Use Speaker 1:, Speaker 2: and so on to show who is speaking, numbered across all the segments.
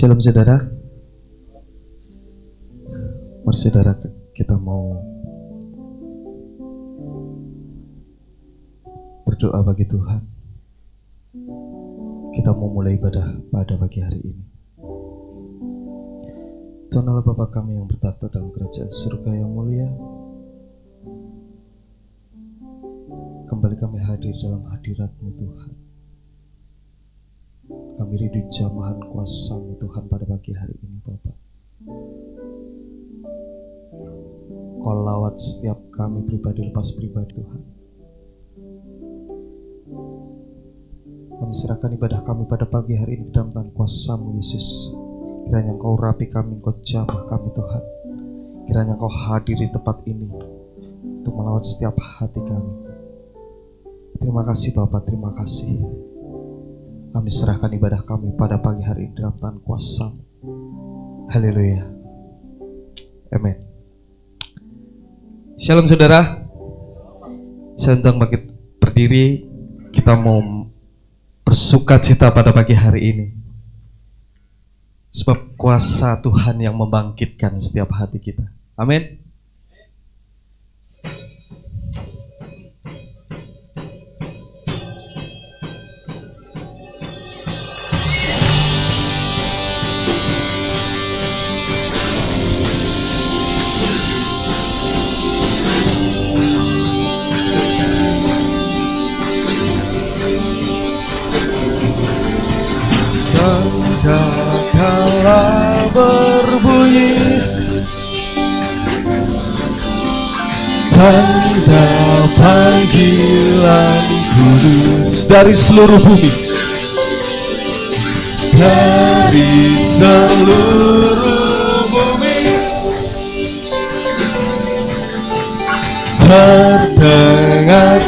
Speaker 1: Shalom saudara. Mari saudara, kita mau berdoa bagi Tuhan. Kita mau mulai ibadah pada pagi hari ini. Tuhan Allah Bapa kami yang bertata dalam kerajaan surga yang mulia, kembali kami hadir dalam hadirat-Mu Tuhan. Kami rindu jamahan kuasa-Mu Tuhan pada pagi hari ini Bapa. Kau lawat setiap kami pribadi lepas pribadi Tuhan. Kami serahkan ibadah kami pada pagi hari ini dalam tangan kuasa-Mu Yesus. Kiranya Engkau rapi kami, Engkau jamah kami Tuhan. Kiranya Engkau hadir di tempat ini untuk melawat setiap hati kami. Terima kasih Bapak, terima kasih. Kami serahkan ibadah kami pada pagi hari ini dalam tangan kuasa-Mu. Haleluya. Amin. Shalom saudara. Saya undang bangkit berdiri. Kita mau bersukacita pada pagi hari ini. Sebab kuasa Tuhan yang membangkitkan setiap hati kita. Amin. Sangkakala berbunyi tanda panggilan kudus dari seluruh bumi, dari seluruh bumi terdengar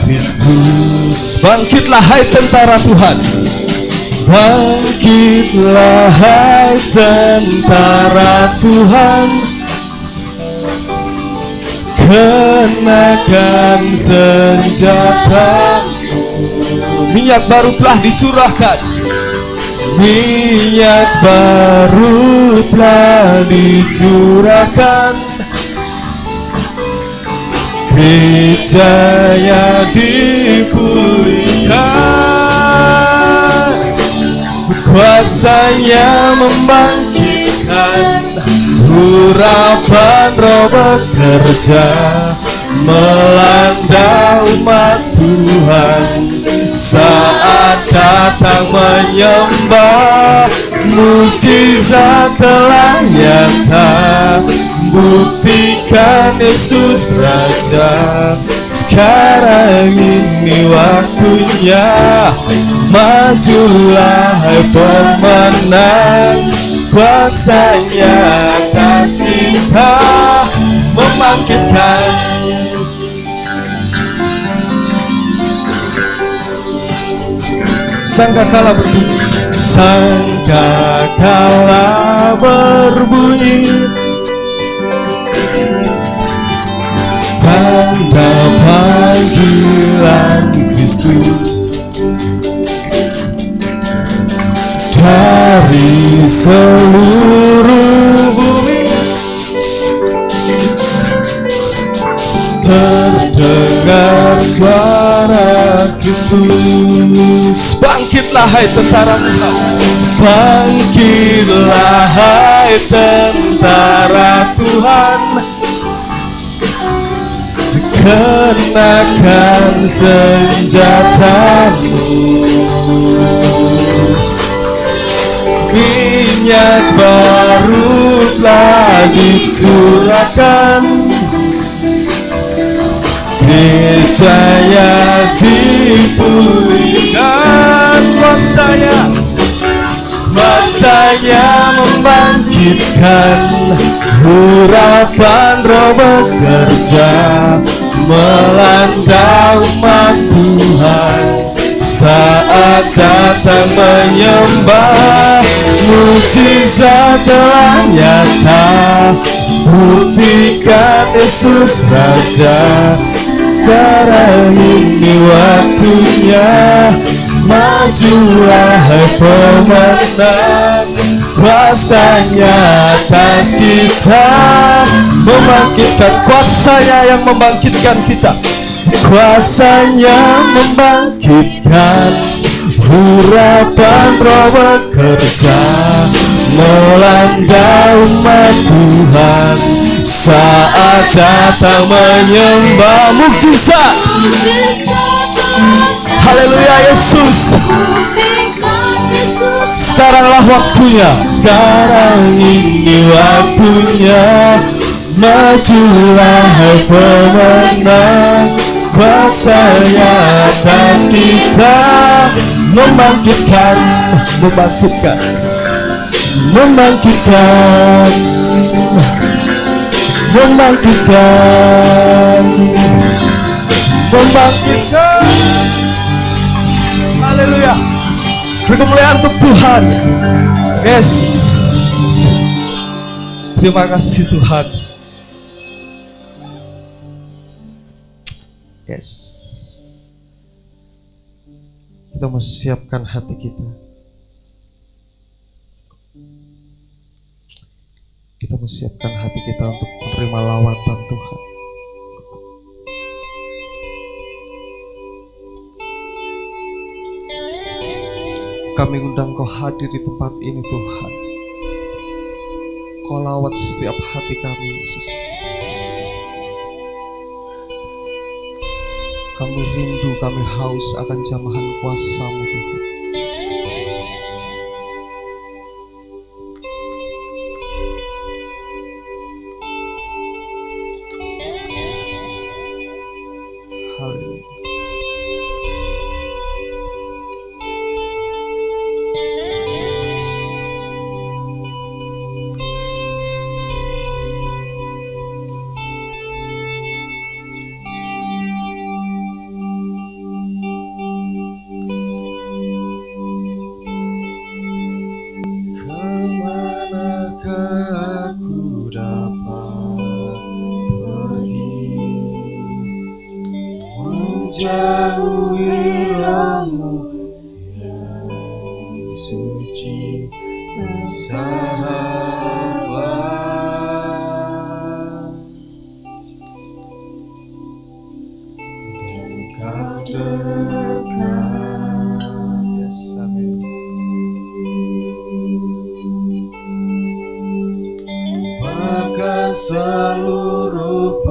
Speaker 1: Kristus. Bangkitlah hai tentara Tuhan. Bangkitlah hai tentara Tuhan, kenakan senjata. Minyak baru telah dicurahkan. Minyak baru telah dicurahkan. Gerejanya dipulihkan. Kuasanya membangkitkan, urapan Roh bekerja melanda umat Tuhan. Saat datang menyembah, mujizat telah nyata. Buktikan Yesus Raja. Sekarang ini waktunya. Majulah hai pemenang. Kuasanya atas kita membangkitkan. Sangkakala berbunyi, sangkakala berbunyi, tanda panggilan Kristus dari seluruh bumi terdengar suara Kristus. Bangkitlah hai tentara Tuhan. Bangkitlah hai tentara Tuhan, kenakan senjatamu. Minyak baru telah dicurahkan. Gerejanya dipulihkan. Kuasanya membangkitkan, urapan Roh bekerja melanda umat Tuhan. Saat datang menyembah, mujizat telah nyata. Buktikan Yesus Raja. Sekarang ini waktunya. Majulah hai pemenang, kuasanya atas kita, membangkitkan, kuasanya yang membangkitkan kita, kuasanya membangkitkan. Urapan Roh bekerja melanda umat Tuhan saat datang menyembah. Mukjizat, haleluya Yesus. Sekaranglah waktunya, sekarang ini waktunya. Majulah hai pemenang, kuasanya atas kita, membangkitkan, membangkitkan, membangkitkan, membangkitkan, membangkitkan. Haleluya. Kemuliaan untuk Tuhan. Yes. Terima kasih Tuhan. Yes. Kita mau siapkan hati kita. Kita mau siapkan hati kita untuk menerima lawatan Tuhan. Kami undang Kau hadir di tempat ini Tuhan. Kau lawat setiap hati kami Yesus. Kami rindu, kami haus akan jamahan kuasa-Mu Tuhan. Haleluya. Jauhi Roh-Mu yang suci bersahabat, dan Kau dekat. Yes, amin. Bahkan seluruh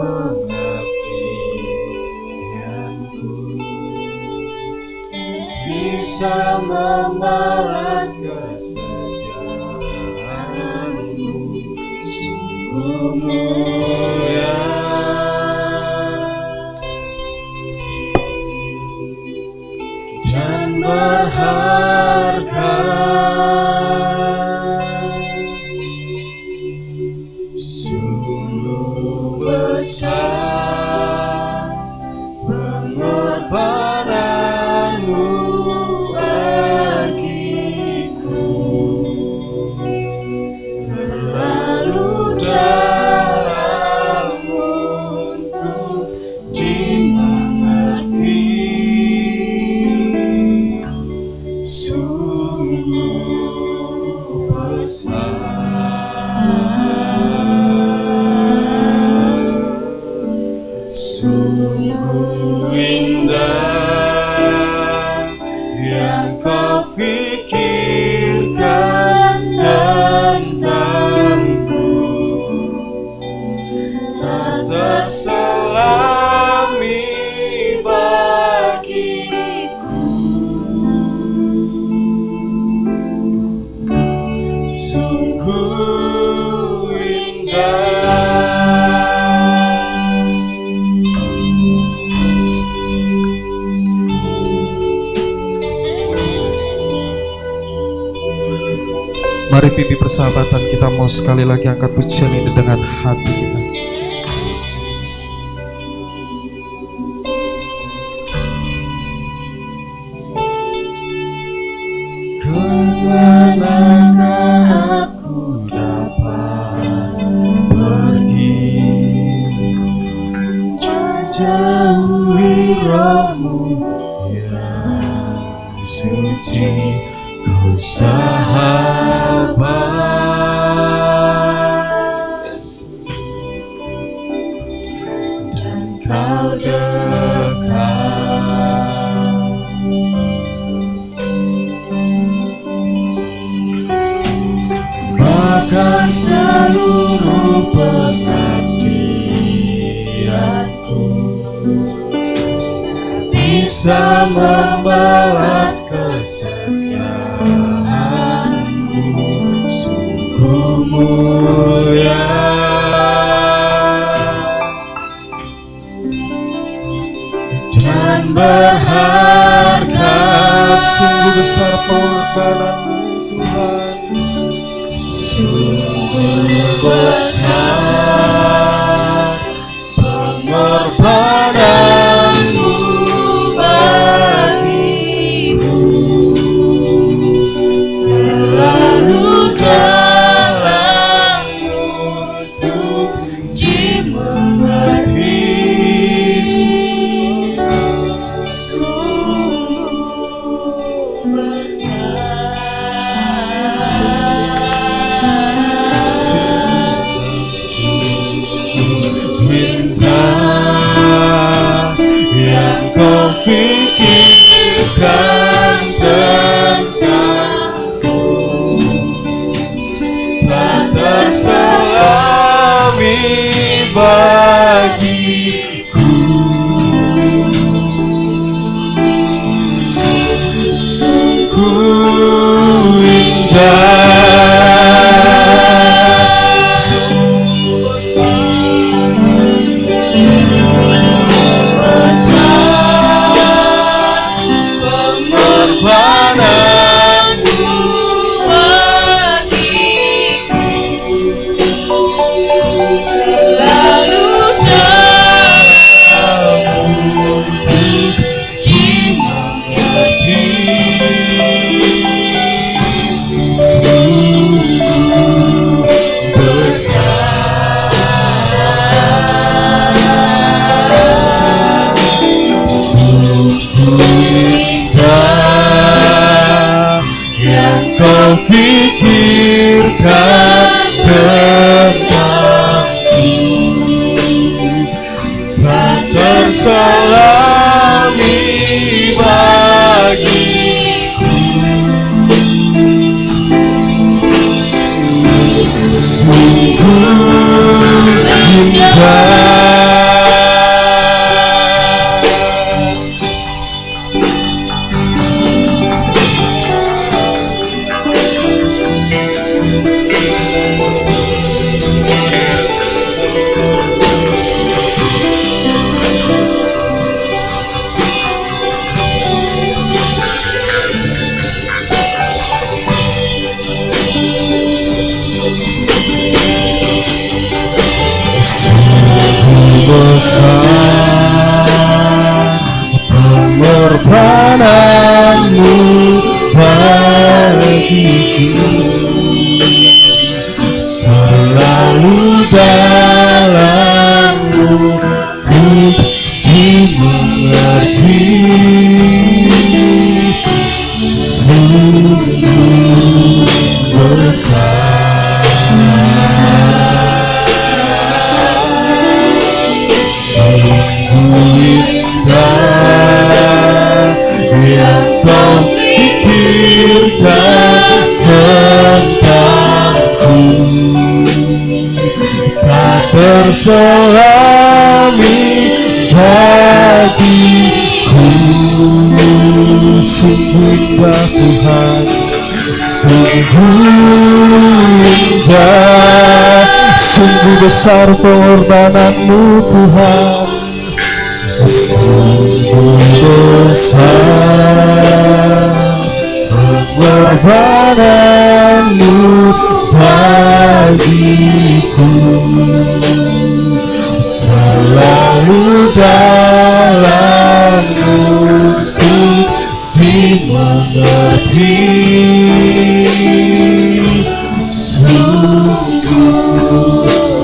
Speaker 1: bisa membalas kesetiaan-Mu, sungguh mulia dan berharga, sungguh besar pengorbanan-Mu. Sungguh indah yang Kau pikirkan tentangku, tak terselami bagiku. Sungguh indah. Mari pipi persahabatan, kita mau sekali lagi angkat pujian ini dengan hati kita. Kemanakah aku dapat pergi, jauhi Roh-Mu yang suci puji, Kau sahabat, dan Kau dekat, bahkan seluruh pengabdianku bisa membalas kesetiaanmu. Sungguh mulia dan berharga, sungguh besar pengorbananmu Tuhan, sungguh besar pengorbananmu bagiku, terlalu dalam untuk dimengerti. Sungguh besar, sungguh indah yang Kau pikirkan tentangku, tak terselami bagiku. Sungguh indah, sungguh besar pengorbananmu bagiku, terlalu dalam untuk dimengerti. Sungguh besar, sungguh indah yang Kau pikirkan tentangku, tak terselami bagiku. Sungguh indah, besar pengorbananmu bagiku, terlalu dalam untuk dimengerti. Sungguh besar, sungguh indah yang Kau pikirkan tentangku, tak terselami bagiku. Sungguh indah Tuhan, sungguh indah, sungguh besar pengorbananmu Tuhan, sungguh besar pengorbananmu bagiku, terlalu dalam untuk dimengerti. Sungguh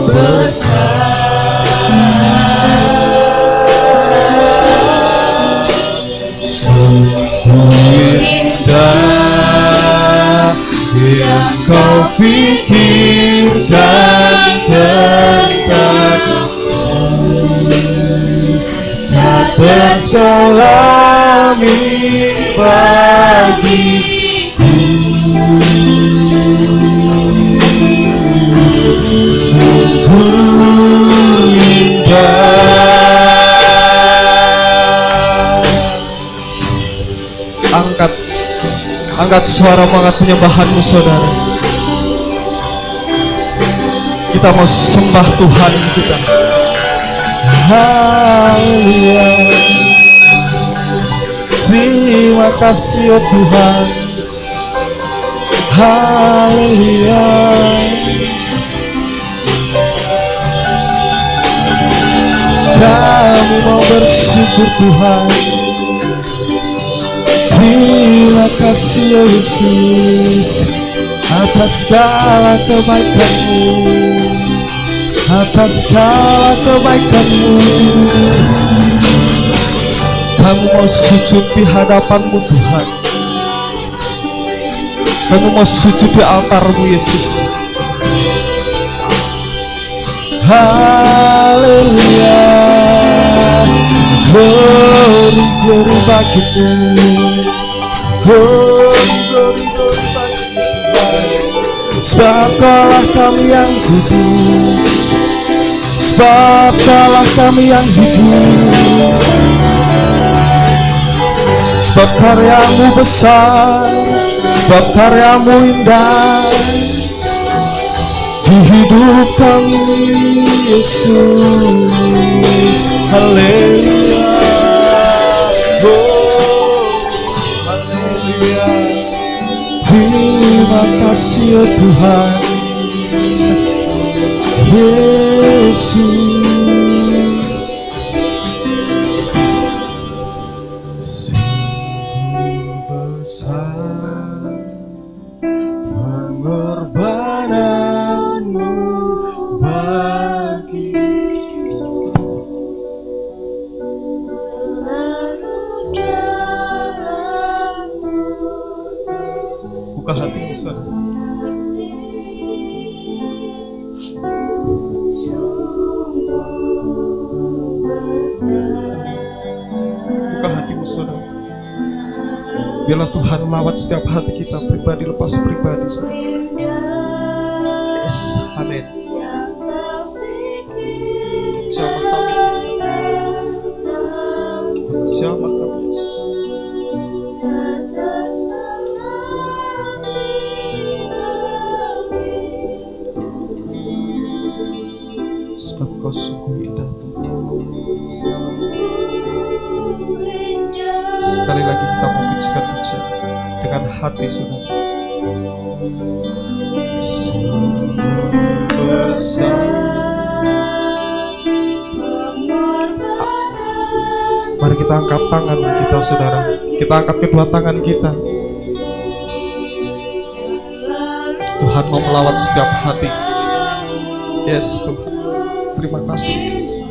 Speaker 1: besar, sungguh indah terselami bagiku. Sungguh indah. Angkat suara mengangkat penyembahanmu, saudara. Kita mau sembah Tuhan kita. Haleluya. Terima kasih ya Tuhan. Haleluya. Kami mau bersyukur Tuhan. Terima kasih ya Yesus atas segala kebaikan-Mu, atas segala kebaikan-Mu. Kami mau sujud di hadapan-Mu Tuhan. Kami mau sujud di altar-Mu Yesus. Haleluya. Glory, glory bagimu. Glory, glory, glory bagimu Tuhan. Sebab Kaulah kami yang kudus, sebab Kaulah kami yang hidup. Sebab karya-Mu besar, sebab karya-Mu indah di hidup kami Yesus. Haleluya. Oh, haleluya. Terima kasih ya Tuhan Yesus. Sungguh besar pengorbanan-Mu bagiku, terlalu dalam untuk buka hatimu saudara. Buka hatimu saudara. Biarlah Tuhan melawat setiap hati kita, pribadi lepas pribadi saudara. Yes, amin. Jamah kami Tuhan, jamah kami Yesus. Sebab Kau sungguh indah Tuhan. Sekali lagi kita memujikan pujian dengan hati saudara. Sungguh besar pengorbanan. Mari kita angkat tangan kita saudara. Kita angkat kedua tangan kita. Tuhan mau melawat setiap hati. Yes Tuhan. Terima kasih Yesus.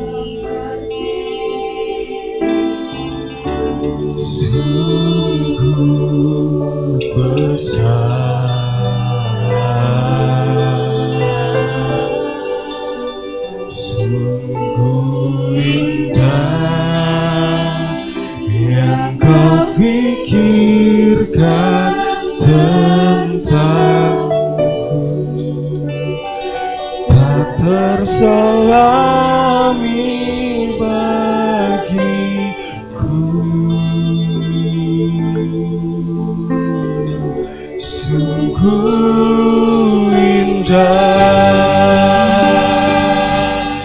Speaker 1: Sungguh besar, sungguh indah yang Kau pikirkan tentangku, tak terselami bagiku. Sungguh indah,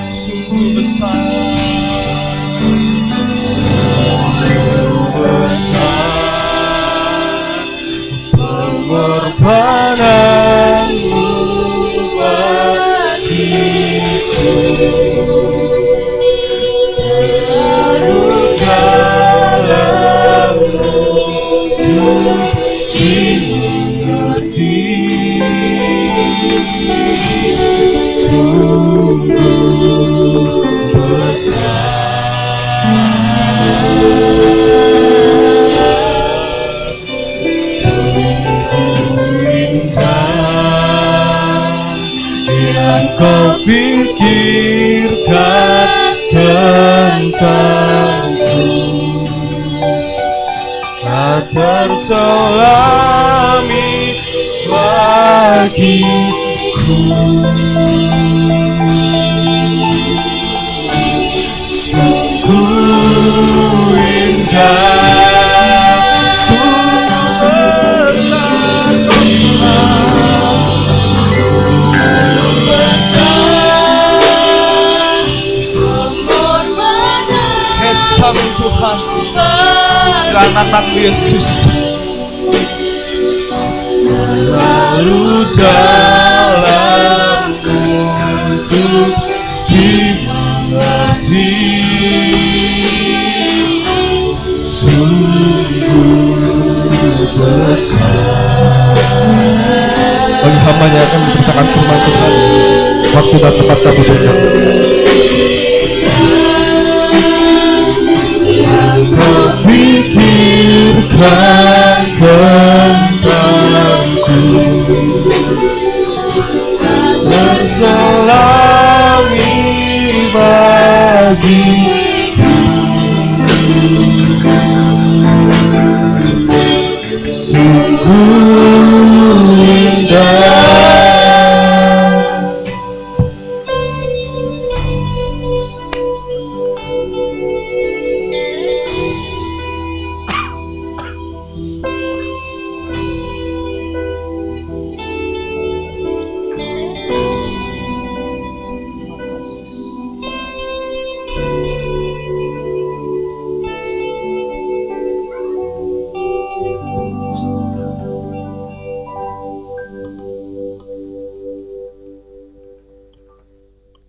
Speaker 1: sungguh besar, sungguh besar pengorbanan-Mu bagiku, terlalu dalam untuk dimengerti. Sungguh besar, sungguh indah yang Kau pikirkan tentangku, terselami bagiku. Sungguh indah, sungguh besar Kau, sungguh besar pengorbanan Yesus Tuhan dan anak Yesus. Lalu dalam untuk dimengerti, sungguh besar. Bagi hamba-Nya akan diberitakan firman Tuhan, waktu dan tempat kami dengar. Yang kau pikirkan tentangku terselami bagiku. Sungguh indah.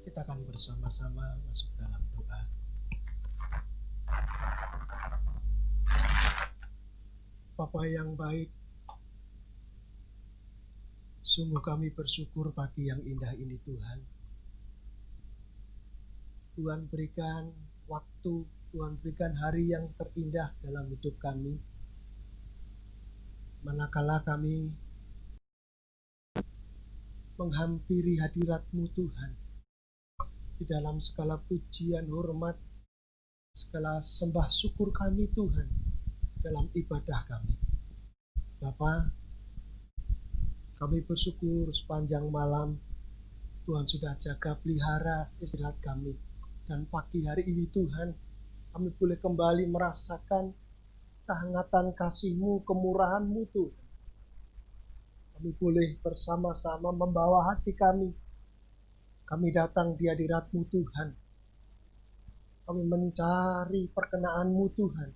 Speaker 2: Kita akan bersama-sama masuk dalam doa. Bapa yang baik, sungguh kami bersyukur pagi yang indah ini Tuhan. Tuhan berikan waktu, Tuhan berikan hari yang terindah dalam hidup kami. Manakala kami menghampiri hadirat-Mu Tuhan, di dalam segala pujian, hormat, segala sembah syukur kami Tuhan, dalam ibadah kami. Bapa, kami bersyukur sepanjang malam Tuhan sudah jaga pelihara istirahat kami. Dan pagi hari ini Tuhan, kami boleh kembali merasakan kehangatan kasih-Mu, kemurahan-Mu Tuhan. Kami boleh bersama-sama membawa hati kami. Kami datang di hadirat-Mu Tuhan. Kami mencari perkenan-Mu Tuhan.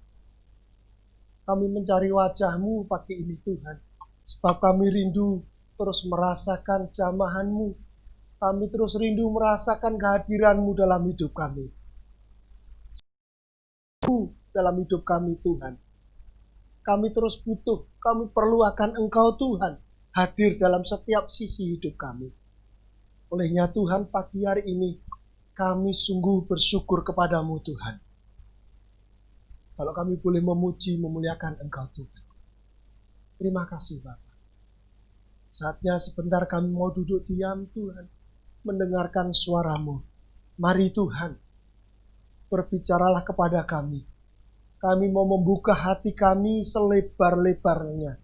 Speaker 2: Kami mencari wajah-Mu pagi ini Tuhan. Sebab kami rindu terus merasakan jamahan-Mu. Kami terus rindu merasakan kehadiran-Mu dalam hidup kami. Dalam hidup kami Tuhan. Kami terus butuh, kami perlu akan Engkau Tuhan. Hadir dalam setiap sisi hidup kami. Olehnya Tuhan, pagi hari ini kami sungguh bersyukur kepadamu Tuhan. Kalau kami boleh memuji, memuliakan Engkau Tuhan. Terima kasih Bapa. Saatnya sebentar kami mau duduk diam Tuhan, mendengarkan suara-Mu. Mari Tuhan, berbicaralah kepada kami. Kami mau membuka hati kami selebar-lebarnya.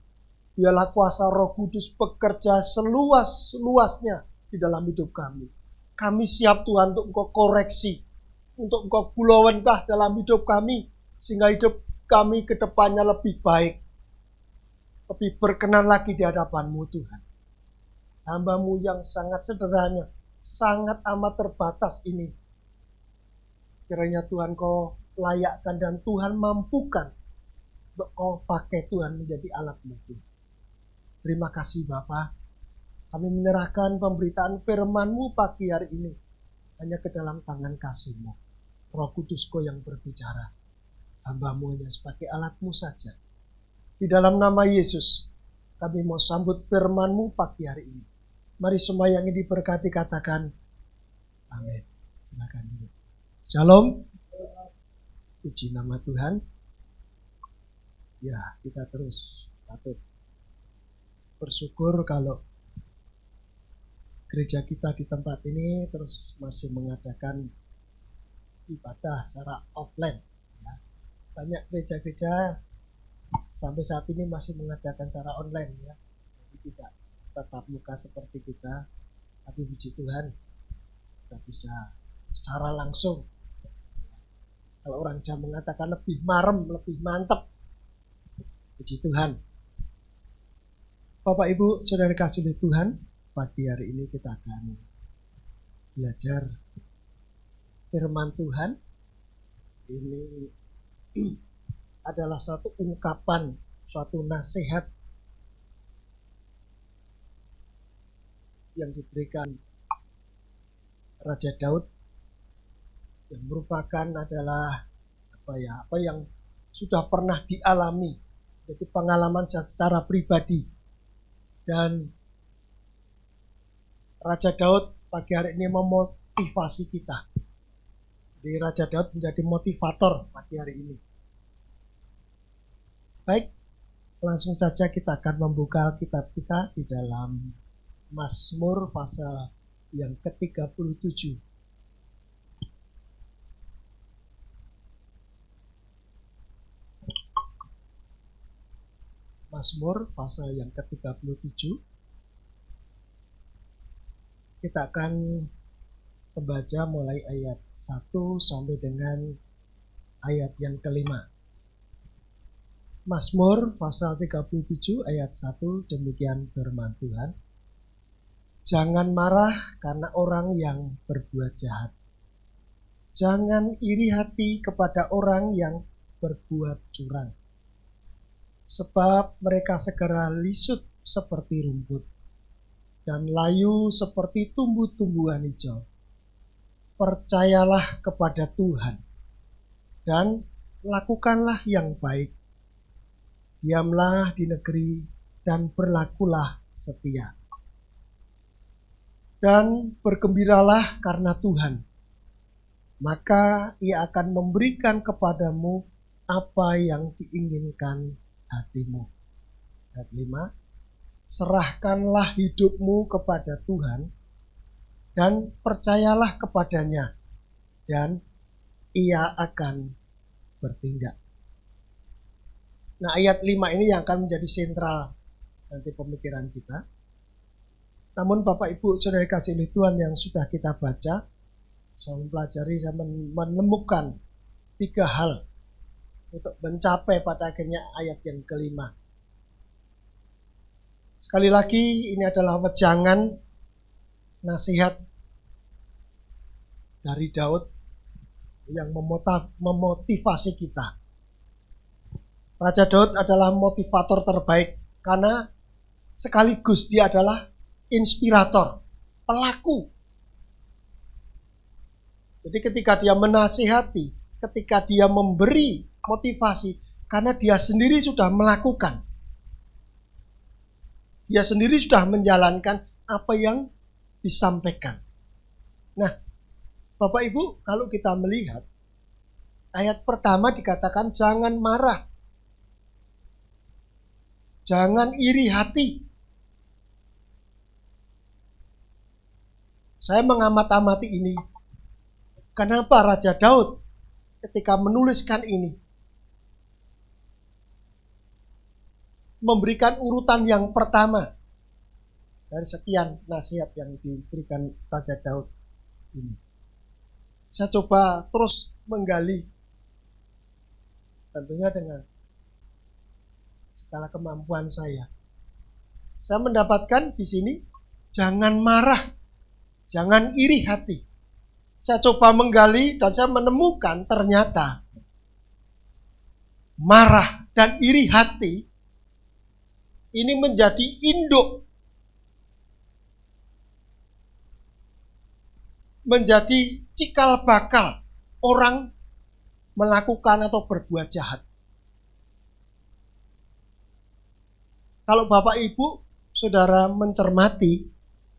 Speaker 2: Biarlah kuasa Roh Kudus bekerja seluas-luasnya di dalam hidup kami. Kami siap Tuhan untuk Engkau koreksi, untuk Engkau gulawentah dalam hidup kami, sehingga hidup kami ke depannya lebih baik, lebih berkenan lagi di hadapan-Mu Tuhan. Hamba-Mu yang sangat sederhana, sangat amat terbatas ini, kiranya Tuhan Kau layakkan dan Tuhan mampukan untuk Kau pakai Tuhan menjadi alat-Mu Tuhan. Terima kasih Bapa. Kami menyerahkan pemberitaan firman-Mu pagi hari ini hanya ke dalam tangan kasih-Mu. Roh Kudus Kau yang berbicara. Hamba-Mu hanya sebagai alat-Mu saja. Di dalam nama Yesus, kami mau sambut firman-Mu pagi hari ini. Mari semua yang ini diberkati katakan amin. Silakan duduk. Shalom. Puji nama Tuhan. Ya, kita terus patut bersyukur kalau gereja kita di tempat ini terus masih mengadakan ibadah secara offline. Ya. Banyak gereja-gereja sampai saat ini masih mengadakan secara online ya. Jadi tidak tatap muka seperti kita, tapi puji Tuhan kita bisa secara langsung. Kalau orang Jawa mengatakan lebih marem, lebih mantep. Puji Tuhan. Bapak Ibu, saudara kasih oleh Tuhan, pagi hari ini kita akan belajar firman Tuhan. Ini adalah satu ungkapan, suatu nasihat yang diberikan Raja Daud, yang merupakan adalah apa yang sudah pernah dialami, jadi pengalaman secara pribadi. Dan Raja Daud pagi hari ini memotivasi kita. Jadi Raja Daud menjadi motivator pagi hari ini. Baik, langsung saja kita akan membuka kitab kita di dalam Mazmur pasal yang ke-37. Mazmur pasal yang ke-37. Kita akan membaca mulai ayat 1 sampai dengan ayat yang kelima. Mazmur pasal 37 ayat 1, demikian firman Tuhan. Jangan marah karena orang yang berbuat jahat. Jangan iri hati kepada orang yang berbuat curang. Sebab mereka segera lisut seperti rumput dan layu seperti tumbuh-tumbuhan hijau. Percayalah kepada Tuhan dan lakukanlah yang baik. Diamlah di negeri dan berlakulah setia. Dan bergembiralah karena Tuhan, maka Ia akan memberikan kepadamu apa yang diinginkan hatimu. Ayat 5. Serahkanlah hidupmu kepada Tuhan dan percayalah kepadanya, dan Ia akan bertindak. Nah, ayat 5 ini yang akan menjadi sentral nanti pemikiran kita. Namun Bapak Ibu saudara kasih oleh Tuhan yang sudah kita baca, saya mempelajari, saya menemukan 3 hal untuk mencapai pada akhirnya ayat yang kelima. Sekali lagi, ini adalah wejangan nasihat dari Daud yang memotivasi kita. Raja Daud adalah motivator terbaik karena sekaligus dia adalah inspirator, pelaku. Jadi ketika dia menasihati, ketika dia memberi motivasi, karena dia sendiri sudah melakukan. Dia sendiri sudah menjalankan apa yang disampaikan. Nah, Bapak Ibu, kalau kita melihat ayat pertama dikatakan jangan marah. Jangan iri hati. Saya mengamat-amati ini. Kenapa Raja Daud ketika menuliskan ini memberikan urutan yang pertama dari sekian nasihat yang diberikan Raja Daud ini? Saya coba terus menggali, tentunya dengan skala kemampuan saya. Saya mendapatkan di sini jangan marah, jangan iri hati. Saya coba menggali dan saya menemukan ternyata marah dan iri hati ini menjadi induk, menjadi cikal bakal orang melakukan atau berbuat jahat. Kalau Bapak Ibu Saudara mencermati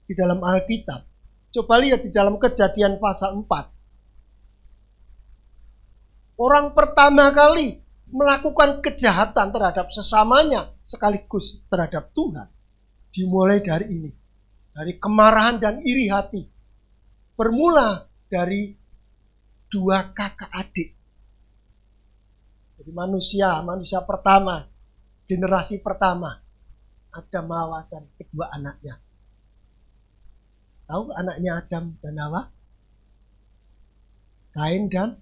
Speaker 2: di dalam Alkitab, coba lihat di dalam Kejadian pasal 4. Orang pertama kali melakukan kejahatan terhadap sesamanya sekaligus terhadap Tuhan dimulai dari ini, dari kemarahan dan iri hati. Bermula dari 2 kakak adik. Jadi manusia pertama generasi pertama, Adam, Hawa, dan kedua anaknya. Tahu anaknya Adam dan Hawa? Kain dan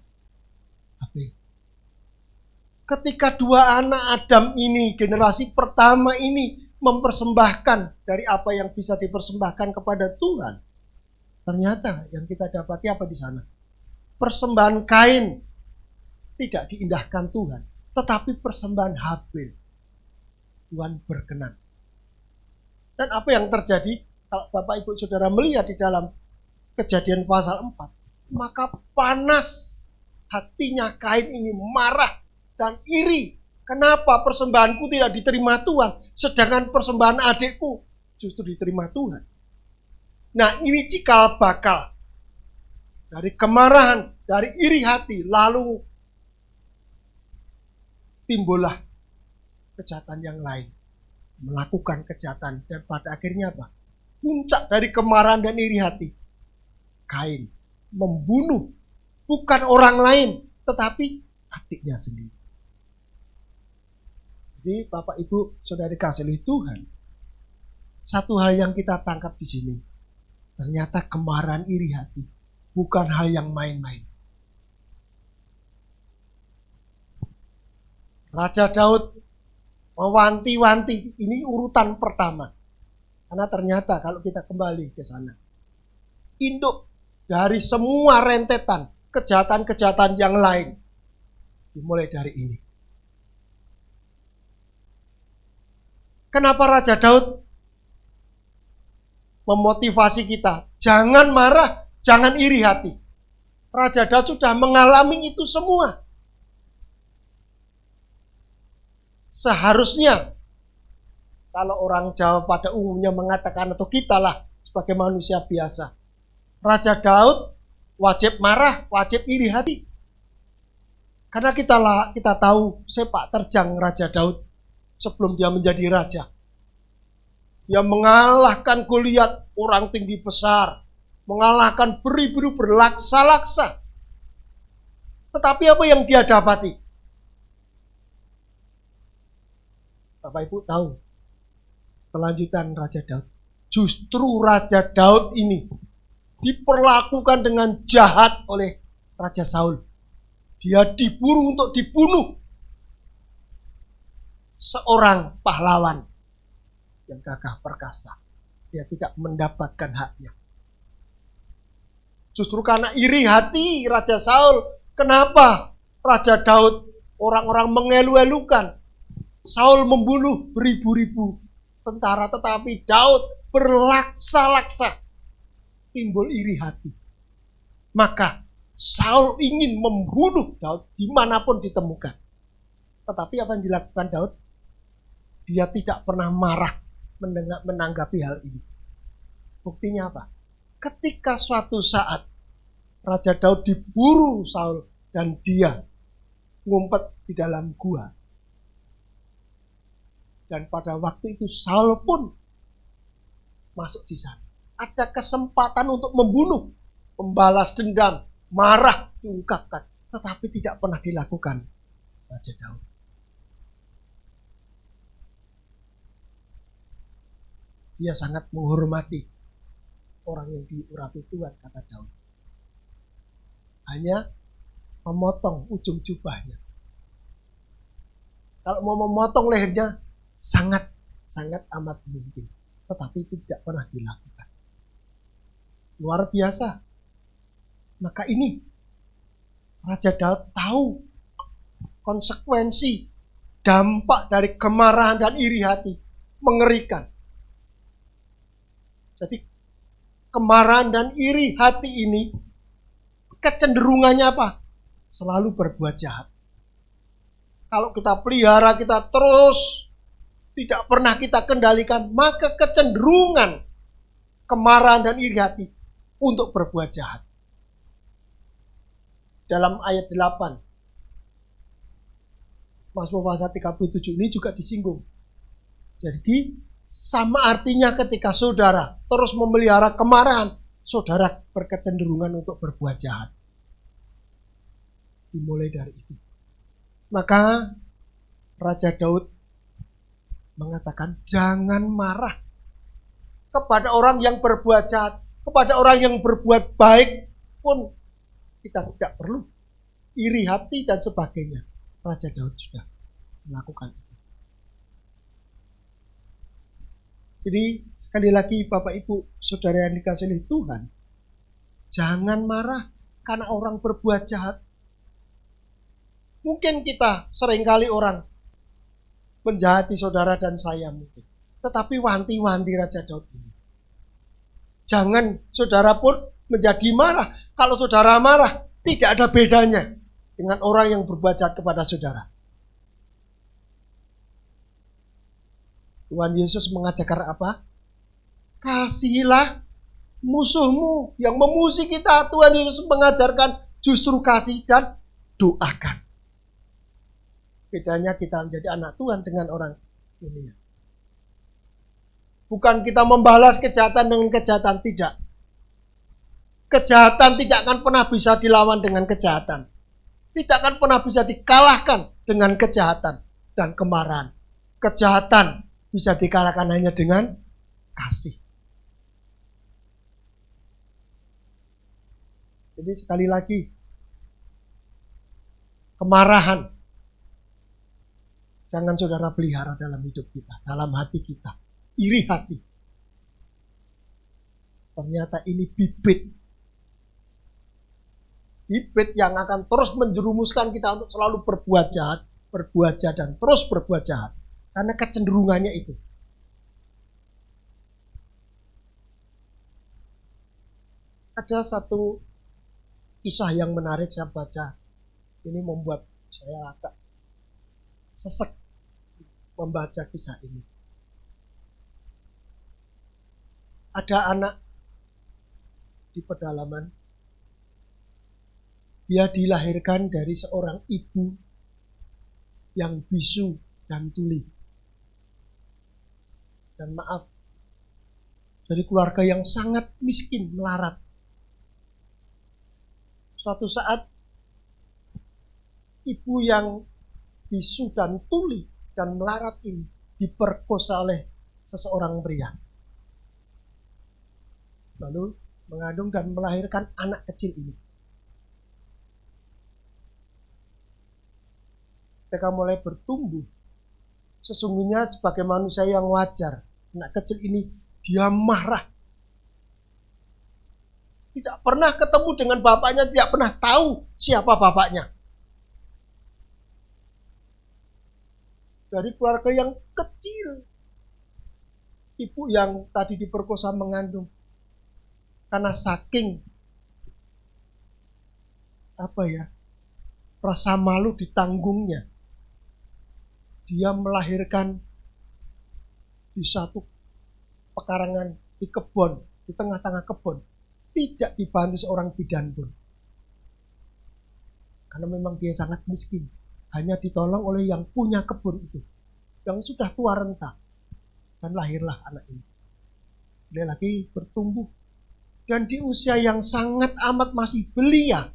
Speaker 2: Habil. Ketika dua anak Adam ini, generasi pertama ini, mempersembahkan dari apa yang bisa dipersembahkan kepada Tuhan, ternyata yang kita dapati apa di sana? Persembahan Kain tidak diindahkan Tuhan, tetapi persembahan Habel Tuhan berkenan. Dan apa yang terjadi? Kalau Bapak Ibu Saudara melihat di dalam Kejadian pasal 4, maka panas hatinya Kain ini, marah dan iri. Kenapa persembahanku tidak diterima Tuhan, sedangkan persembahan adikku justru diterima Tuhan? Nah, ini cikal bakal dari kemarahan, dari iri hati, lalu timbullah kejahatan yang lain, melakukan kejahatan, dan pada akhirnya apa? Puncak dari kemarahan dan iri hati, Kain membunuh bukan orang lain, tetapi adiknya sendiri. Jadi Bapak Ibu Saudara dikasihi Tuhan, satu hal yang kita tangkap di sini, ternyata kemarahan iri hati bukan hal yang main-main. Raja Daud mewanti-wanti, ini urutan pertama. Karena ternyata kalau kita kembali ke sana, induk dari semua rentetan kejahatan-kejahatan yang lain dimulai dari ini. Kenapa Raja Daud memotivasi kita? Jangan marah, jangan iri hati. Raja Daud sudah mengalami itu semua. Seharusnya, kalau orang Jawa pada umumnya mengatakan, atau kita lah sebagai manusia biasa, Raja Daud wajib marah, wajib iri hati. Karena kita tahu sepak terjang Raja Daud sebelum dia menjadi raja. Dia mengalahkan Goliat, orang tinggi besar, mengalahkan beribu berlaksa-laksa. Tetapi apa yang dia dapati? Bapak Ibu tahu kelanjutan Raja Daud. Justru Raja Daud ini diperlakukan dengan jahat oleh Raja Saul. Dia diburu untuk dibunuh. Seorang pahlawan yang gagah perkasa. Dia tidak mendapatkan haknya. Justru karena iri hati Raja Saul. Kenapa Raja Daud, orang-orang mengeluh-elukan Saul membunuh beribu-ribu tentara, tetapi Daud berlaksa-laksa. Timbul iri hati. Maka Saul ingin membunuh Daud dimanapun ditemukan. Tetapi apa yang dilakukan Daud? Dia tidak pernah marah menanggapi hal ini. Buktinya apa? Ketika suatu saat Raja Daud diburu Saul dan dia ngumpet di dalam gua. Dan pada waktu itu Saul pun masuk di sana. Ada kesempatan untuk membunuh, membalas dendam, marah diungkapkan, tetapi tidak pernah dilakukan Raja Daud. Dia sangat menghormati orang yang diurapi Tuhan, kata Daud. Hanya memotong ujung jubahnya. Kalau mau memotong lehernya, sangat amat mungkin. Tetapi itu tidak pernah dilakukan. Luar biasa. Maka ini, Raja Daud tahu konsekuensi, dampak dari kemarahan dan iri hati. Mengerikan. Jadi, kemarahan dan iri hati ini, kecenderungannya apa? Selalu berbuat jahat. Kalau kita pelihara, kita terus tidak pernah kita kendalikan, maka kecenderungan kemarahan dan iri hati untuk berbuat jahat. Dalam ayat 8, Mazmur pasal 37 ini juga disinggung. Jadi sama artinya ketika saudara terus memelihara kemarahan, saudara berkecenderungan untuk berbuat jahat. Dimulai dari itu. Maka Raja Daud mengatakan jangan marah kepada orang yang berbuat jahat, kepada orang yang berbuat baik pun kita tidak perlu iri hati dan sebagainya. Raja Daud sudah melakukan itu. Jadi sekali lagi Bapak Ibu Saudara yang dikasihi oleh Tuhan, jangan marah karena orang berbuat jahat. Mungkin kita seringkali orang menjahati saudara dan saya mungkin. Tetapi wanti-wanti Raja Daud ini. Jangan saudara pun menjadi marah. Kalau saudara marah, tidak ada bedanya dengan orang yang berbuat jahat kepada saudara. Tuhan Yesus mengajarkan apa? Kasihilah musuhmu yang memusuhi kita. Tuhan Yesus mengajarkan justru kasih dan doakan. Bedanya kita menjadi anak Tuhan dengan orang dunia. Bukan kita membalas kejahatan dengan kejahatan, tidak. Kejahatan tidak akan pernah bisa dilawan dengan kejahatan. Tidak akan pernah bisa dikalahkan dengan kejahatan dan kemarahan. Kejahatan bisa dikalahkan hanya dengan kasih. Jadi sekali lagi, kemarahan jangan saudara pelihara dalam hidup kita, dalam hati kita. Iri hati. Ternyata ini bibit. Bibit yang akan terus menjerumuskan kita untuk selalu berbuat jahat, dan terus berbuat jahat. Karena kecenderungannya itu. Ada satu kisah yang menarik saya baca. Ini membuat saya agak sesek membaca kisah ini. Ada anak di pedalaman. Dia dilahirkan dari seorang ibu yang bisu dan tuli. Dan maaf, dari keluarga yang sangat miskin, melarat. Suatu saat, ibu yang bisu dan tuli dan melarat ini diperkosa oleh seseorang pria. Lalu mengandung dan melahirkan anak kecil ini. Ketika mulai bertumbuh, sesungguhnya sebagai manusia yang wajar, anak kecil ini dia marah. Tidak pernah ketemu dengan bapaknya, tidak pernah tahu siapa bapaknya. Dari keluarga yang kecil, ibu yang tadi diperkosa mengandung. Karena saking rasa malu ditanggungnya, dia melahirkan di satu pekarangan di kebun, di tengah-tengah kebun, tidak dibantu seorang bidan pun. Karena memang dia sangat miskin, hanya ditolong oleh yang punya kebun itu, yang sudah tua renta, dan lahirlah anak ini. Dia lagi bertumbuh. Dan di usia yang sangat amat masih belia,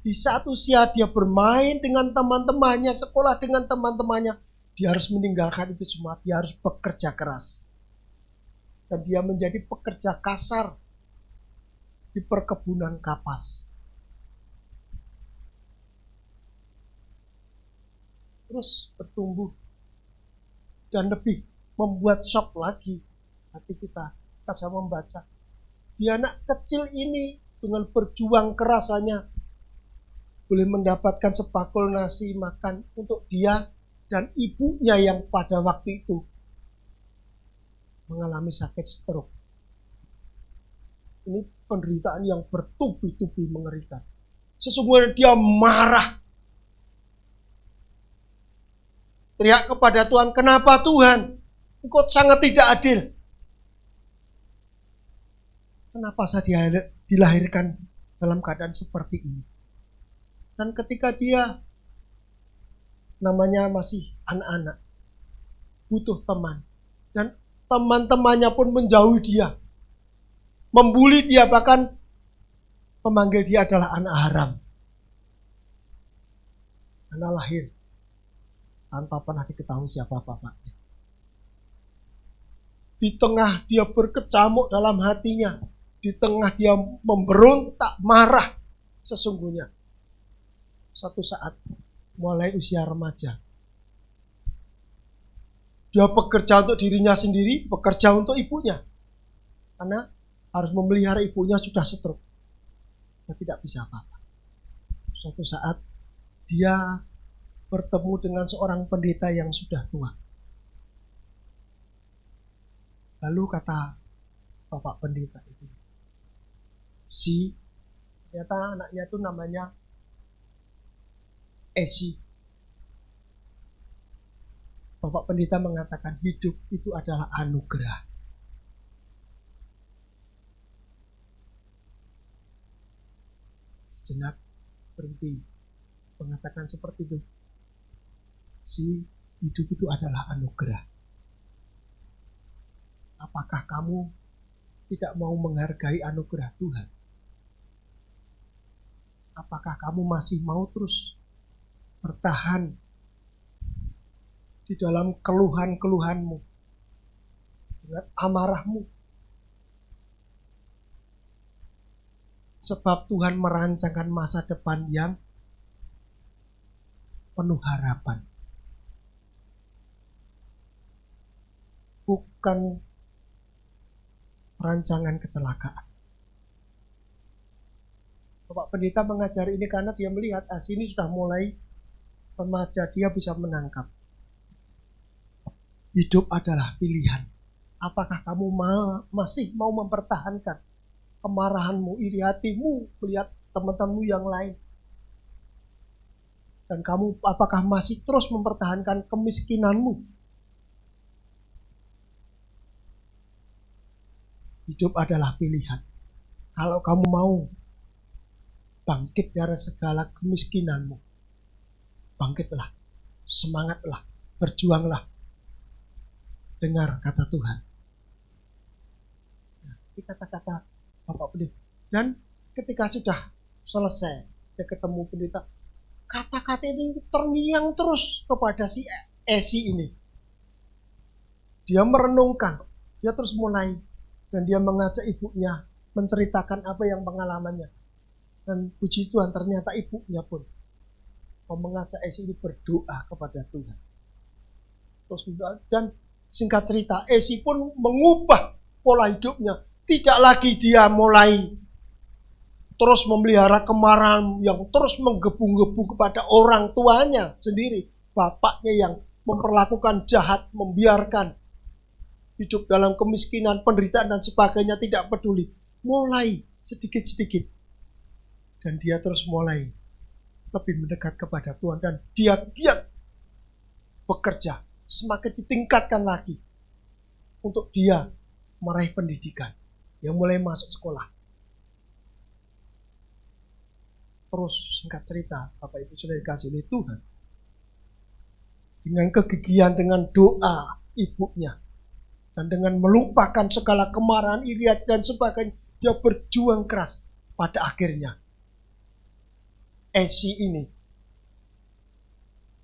Speaker 2: di saat usia dia bermain dengan teman-temannya, sekolah dengan teman-temannya, dia harus meninggalkan itu semua, dia harus bekerja keras. Dan dia menjadi pekerja kasar di perkebunan kapas. Terus bertumbuh dan lebih membuat shock lagi hati kita saya membaca. Dia anak kecil ini dengan berjuang kerasanya boleh mendapatkan sebakul nasi makan untuk dia dan ibunya yang pada waktu itu mengalami sakit stroke. Ini penderitaan yang bertubi-tubi mengerikan. Sesungguhnya dia marah. Teriak kepada Tuhan, "Kenapa Tuhan? Engkau sangat tidak adil. Kenapa saya dilahirkan dalam keadaan seperti ini?" Dan ketika dia namanya masih anak-anak, butuh teman. Dan teman-temannya pun menjauhi dia. Membuli dia, bahkan memanggil dia adalah anak haram. Karena lahir tanpa pernah diketahui siapa bapaknya. di tengah dia berkecamuk dalam hatinya, di tengah dia memberontak, marah, sesungguhnya suatu saat mulai usia remaja, dia bekerja untuk dirinya sendiri, bekerja untuk ibunya. Karena harus memelihara ibunya sudah stroke. Dia tidak bisa apa-apa. Suatu saat dia bertemu dengan seorang pendeta yang sudah tua. Lalu kata bapak pendeta itu, ternyata anaknya itu namanya Esi. Bapak pendeta mengatakan hidup itu adalah anugerah. Sejenak berhenti mengatakan seperti itu. Hidup itu adalah anugerah. Apakah kamu tidak mau menghargai anugerah Tuhan? Apakah kamu masih mau terus bertahan di dalam keluhan-keluhanmu, dengan amarahmu? Sebab Tuhan merancangkan masa depan yang penuh harapan. Bukan rancangan kecelakaan. Bapak pendeta mengajar ini karena dia melihat ini sudah mulai remaja, dia bisa menangkap. Hidup adalah pilihan. Apakah kamu masih mau mempertahankan kemarahanmu, iri hatimu, melihat teman-temanmu yang lain? Dan kamu apakah masih terus mempertahankan kemiskinanmu? Hidup adalah pilihan. Kalau kamu mau bangkit dari segala kemiskinanmu, bangkitlah, semangatlah, berjuanglah. Dengar kata Tuhan. Ini kata-kata Bapak Pendeta. Dan ketika sudah selesai, dia ketemu pendeta, kata-kata ini terngiang terus kepada si Esi ini. Dia merenungkan, dia terus mulai, dan dia mengajak ibunya menceritakan apa yang pengalamannya. Dan puji Tuhan, ternyata ibunya pun mengajak Esi ini berdoa kepada Tuhan. Terus dan singkat cerita, Esi pun mengubah pola hidupnya. Tidak lagi dia mulai terus memelihara kemarahan yang terus menggebu-gebu kepada orang tuanya sendiri. Bapaknya yang memperlakukan jahat, membiarkan hidup dalam kemiskinan, penderitaan dan sebagainya, tidak peduli. Mulai sedikit-sedikit. Dan dia terus mulai lebih mendekat kepada Tuhan. Dan dia giat bekerja. Semakin ditingkatkan lagi untuk dia meraih pendidikan. Yang mulai masuk sekolah. Terus singkat cerita, Bapak Ibu sudah dikasih oleh Tuhan. Dengan kegigihan, dengan doa ibunya. Dan dengan melupakan segala kemarahan, iri hati dan sebagainya, dia berjuang keras. Pada akhirnya, Esi ini,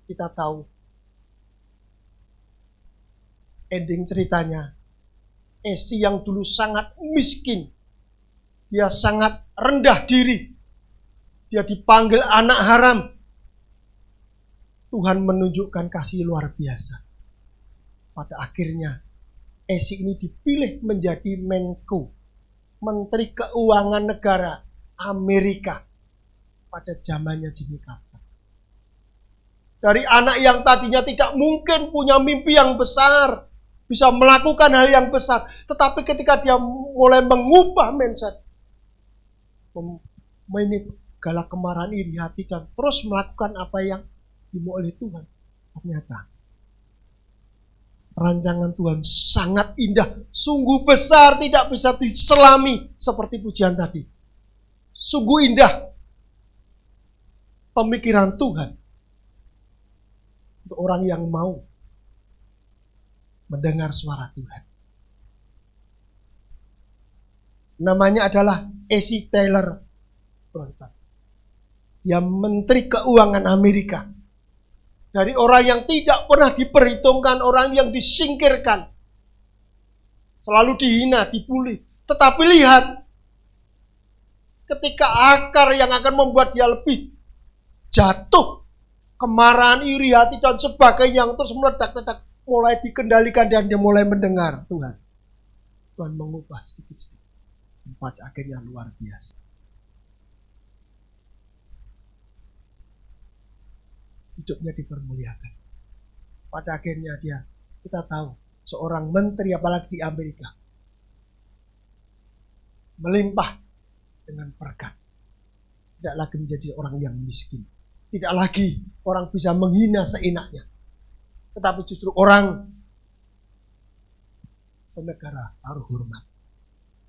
Speaker 2: kita tahu, ending ceritanya, Esi yang dulu sangat miskin, dia sangat rendah diri, dia dipanggil anak haram. Tuhan menunjukkan kasih luar biasa. Pada akhirnya, Esi ini dipilih menjadi Menko, Menteri Keuangan Negara Amerika pada zamannya Jimmy Carter. Dari anak yang tadinya tidak mungkin punya mimpi yang besar, bisa melakukan hal yang besar, tetapi ketika dia mulai mengubah mindset, menit galak kemarahan, iri hati, dan terus melakukan apa yang dimau oleh Tuhan, ternyata rancangan Tuhan sangat indah, sungguh besar, tidak bisa diselami seperti pujian tadi. Sungguh indah pemikiran Tuhan untuk orang yang mau mendengar suara Tuhan. Namanya adalah Esi Taylor Brunton. Dia Menteri Keuangan Amerika. Dari orang yang tidak pernah diperhitungkan, orang yang disingkirkan. selalu dihina, dibully. Tetapi lihat, ketika akar yang akan membuat dia lebih jatuh, kemarahan, iri hati, dan sebagainya yang terus meledak-ledak, mulai dikendalikan dan dia mulai mendengar Tuhan. Tuhan mengubah sedikit-sedikit. Pada akhirnya luar biasa. Hidupnya dipermuliakan. Pada akhirnya kita tahu, seorang menteri apalagi di Amerika, melimpah dengan berkat. Tidak lagi menjadi orang yang miskin. Tidak lagi orang bisa menghina seenaknya. Tetapi justru orang senegara harus hormat.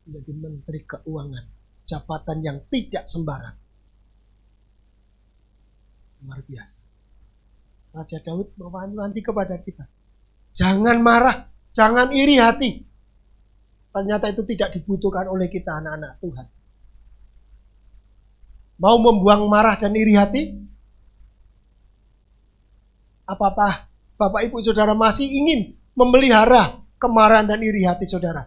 Speaker 2: Menjadi menteri keuangan. Jabatan yang tidak sembarang. Luar biasa. Raja Daud mewanti kepada kita. Jangan marah, jangan iri hati. Ternyata itu tidak dibutuhkan oleh kita anak-anak Tuhan. Mau membuang marah dan iri hati? Apakah Bapak Ibu Saudara masih ingin memelihara kemarahan dan iri hati saudara?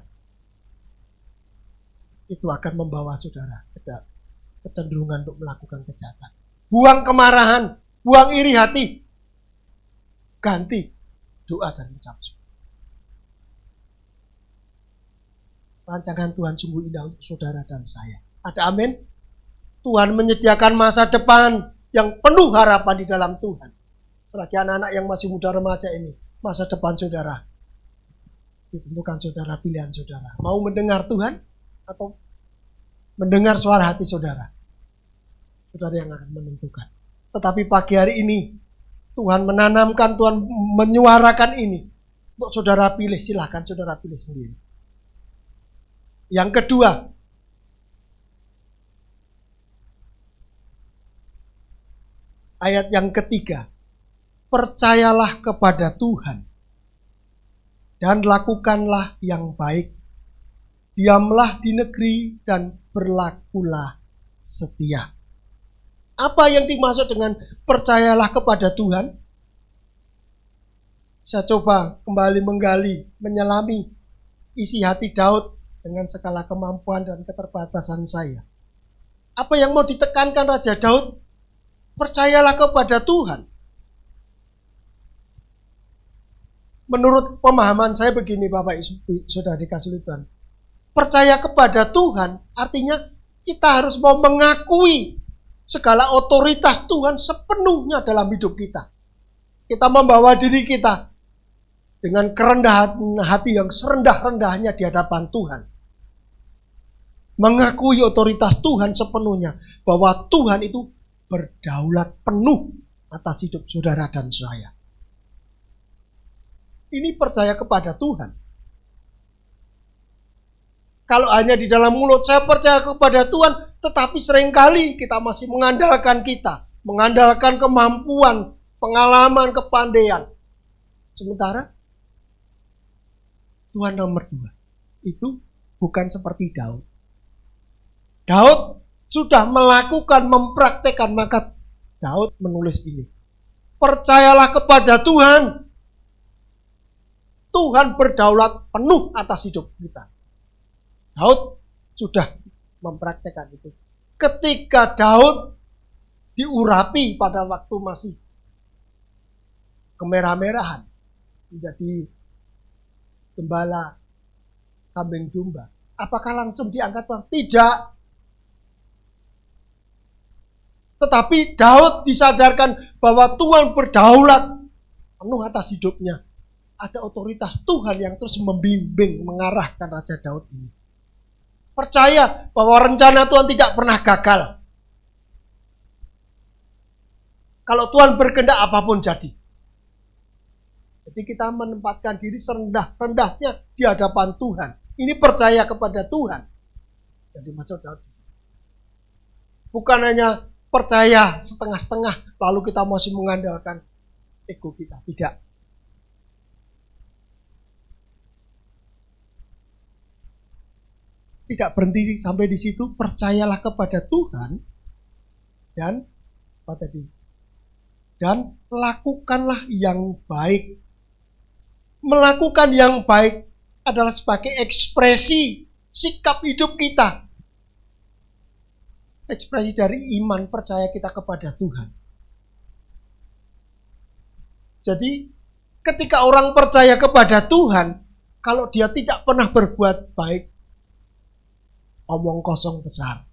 Speaker 2: Itu akan membawa saudara ke kecenderungan untuk melakukan kejahatan. Buang kemarahan, buang iri hati. Ganti doa dan ucap syukur. Rancangan Tuhan sungguh indah untuk saudara dan saya. Ada amin? Tuhan menyediakan masa depan yang penuh harapan di dalam Tuhan. Selagi anak-anak yang masih muda remaja ini, masa depan saudara ditentukan saudara, pilihan saudara. Mau mendengar Tuhan atau mendengar suara hati saudara? Saudara yang akan menentukan. Tetapi pagi hari ini Tuhan menanamkan, Tuhan menyuarakan ini untuk saudara pilih. Silahkan saudara pilih sendiri. Yang kedua, ayat yang ketiga, percayalah kepada Tuhan dan lakukanlah yang baik. Diamlah di negeri dan berlakulah setia. Apa yang dimaksud dengan percayalah kepada Tuhan? Saya coba kembali menggali, menyelami isi hati Daud dengan segala kemampuan dan keterbatasan saya. Apa yang mau ditekankan Raja Daud? Percayalah kepada Tuhan. Menurut pemahaman saya begini Bapak Ibu sudah dikasih Tuhan. Percaya kepada Tuhan artinya kita harus mau mengakui segala otoritas Tuhan sepenuhnya dalam hidup kita. Kita membawa diri kita dengan kerendahan hati yang serendah-rendahnya di hadapan Tuhan. Mengakui otoritas Tuhan sepenuhnya. Bahwa Tuhan itu berdaulat penuh atas hidup saudara dan saya. Ini percaya kepada Tuhan. Kalau hanya di dalam mulut saya percaya kepada Tuhan, tetapi seringkali kita masih mengandalkan mengandalkan kemampuan, pengalaman, kepandaian. Sementara Tuhan nomor 2 itu bukan seperti Daud. Daud sudah melakukan, mempraktekkan, maka Daud menulis ini. Percayalah kepada Tuhan. Tuhan berdaulat penuh atas hidup kita. Daud sudah mempraktekkan itu. Ketika Daud diurapi pada waktu masih kemerah-merahan, menjadi gembala kambing domba, apakah langsung diangkat Tuhan? Tidak. Tetapi Daud disadarkan bahwa Tuhan berdaulat penuh atas hidupnya. Ada otoritas Tuhan yang terus membimbing, mengarahkan Raja Daud ini. Percaya bahwa rencana Tuhan tidak pernah gagal. Kalau Tuhan berkehendak apapun jadi. Jadi kita menempatkan diri serendah-rendahnya di hadapan Tuhan. Ini percaya kepada Tuhan. Jadi maksud Daud. Bukan hanya percaya setengah-setengah lalu kita masih mengandalkan ego kita. Tidak. Tidak berhenti sampai di situ, percayalah kepada Tuhan dan apa tadi? Dan lakukanlah yang baik. Melakukan yang baik adalah sebagai ekspresi sikap hidup kita. Ekspresi dari iman percaya kita kepada Tuhan. Jadi ketika orang percaya kepada Tuhan, kalau dia tidak pernah berbuat baik, omong kosong besar.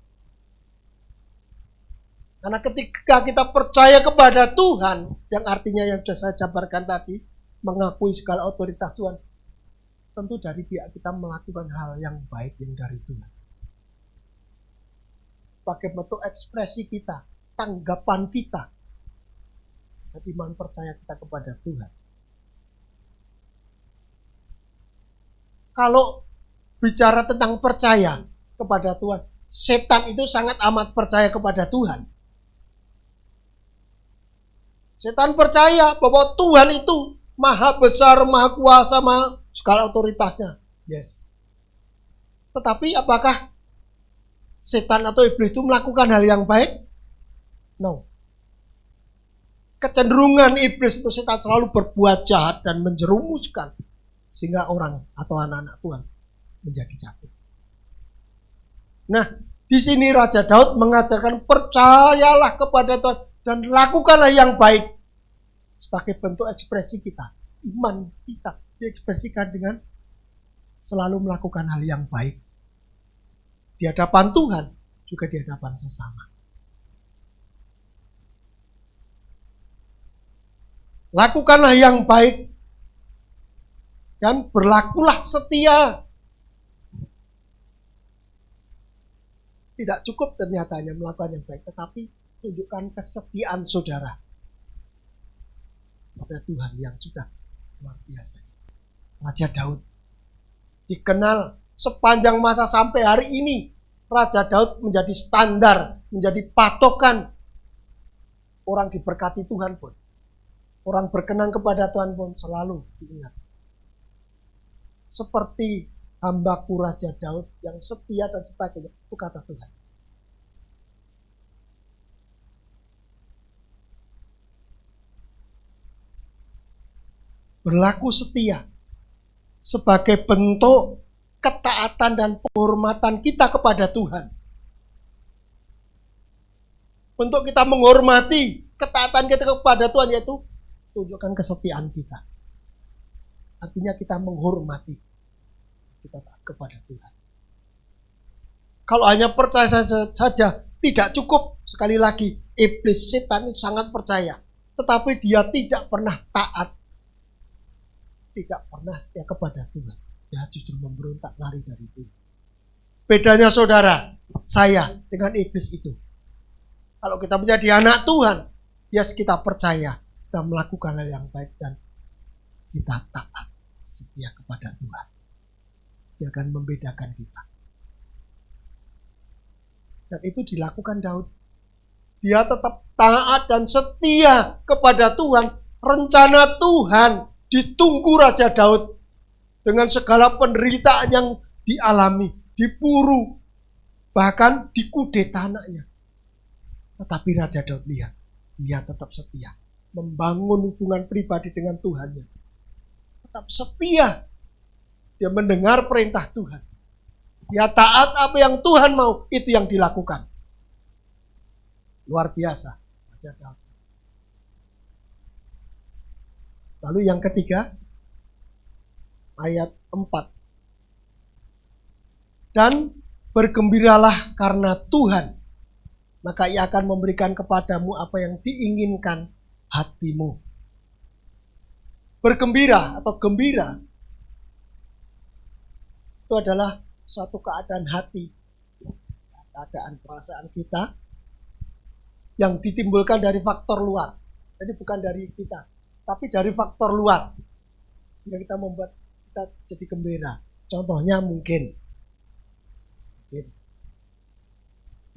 Speaker 2: Karena ketika kita percaya kepada Tuhan, yang artinya yang sudah saya jabarkan tadi, mengakui segala otoritas Tuhan, tentu dari pihak kita melakukan hal yang baik yang dari Tuhan. Sebagai bentuk ekspresi kita, tanggapan kita, dan iman percaya kita kepada Tuhan. Kalau bicara tentang percaya kepada Tuhan, setan itu sangat amat percaya kepada Tuhan. Setan percaya bahwa Tuhan itu maha besar, maha kuasa, maha segala otoritasnya. Yes. Tetapi apakah setan atau iblis itu melakukan hal yang baik? No. Kecenderungan iblis itu setan selalu berbuat jahat dan menjerumuskan sehingga orang atau anak-anak Tuhan menjadi jatuh. Nah, di sini Raja Daud mengajarkan percayalah kepada Tuhan dan lakukanlah yang baik sebagai bentuk ekspresi kita. Iman kita diekspresikan dengan selalu melakukan hal yang baik di hadapan Tuhan, juga di hadapan sesama. Lakukanlah yang baik dan berlakulah setia. Tidak cukup ternyata hanya melakukan yang baik, tetapi tunjukkan kesetiaan saudara pada Tuhan yang sudah luar biasa. Raja Daud dikenal sepanjang masa sampai hari ini. Raja Daud menjadi standar, menjadi patokan orang diberkati Tuhan pun. Orang berkenan kepada Tuhan pun selalu diingat. Seperti hambaku Raja Daud yang setia dan sebagainya. Itu kata Tuhan. Berlaku setia sebagai bentuk ketaatan dan penghormatan kita kepada Tuhan. Bentuk kita menghormati ketaatan kita kepada Tuhan yaitu tunjukkan kesetiaan kita. Artinya kita menghormati kita kepada Tuhan. Kalau hanya percaya saja tidak cukup. Sekali lagi, iblis setan itu sangat percaya, tetapi dia tidak pernah taat, tidak pernah setia kepada Tuhan. Dia justru memberontak lari dari Tuhan. Bedanya saudara, saya dengan iblis itu. Kalau kita menjadi anak Tuhan, ya kita percaya kita melakukan hal yang baik dan kita taat setia kepada Tuhan. Dia akan membedakan kita. Dan itu dilakukan Daud. Dia tetap taat dan setia kepada Tuhan. Rencana Tuhan ditunggu Raja Daud dengan segala penderitaan yang dialami, diburu, bahkan dikudeta anaknya. Tetapi Raja Daud lihat, dia tetap setia, membangun hubungan pribadi dengan Tuhannya. Tetap setia, dia mendengar perintah Tuhan. Dia taat apa yang Tuhan mau, itu yang dilakukan. Luar biasa, Raja Daud. Lalu yang ketiga, ayat 4. Dan bergembiralah karena Tuhan, maka Ia akan memberikan kepadamu apa yang diinginkan hatimu. Bergembira atau gembira itu adalah satu keadaan hati, keadaan perasaan kita yang ditimbulkan dari faktor luar. Jadi bukan dari kita, tapi dari faktor luar. Sehingga kita membuat kita jadi gembira. Contohnya mungkin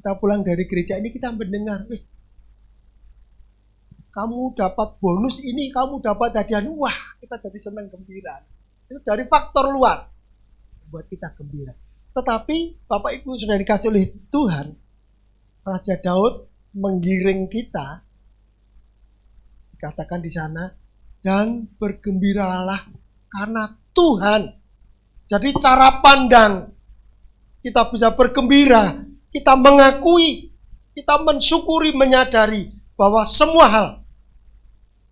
Speaker 2: kita pulang dari gereja ini kita mendengar, kamu dapat bonus ini, kamu dapat hadiah, wah kita jadi senang gembira. Itu dari faktor luar buat kita gembira. Tetapi Bapak Ibu sudah dikasih oleh Tuhan, Raja Daud menggiring kita, dikatakan di sana, dan bergembiralah karena Tuhan. Jadi cara pandang kita bisa bergembira, kita mengakui, kita mensyukuri, menyadari bahwa semua hal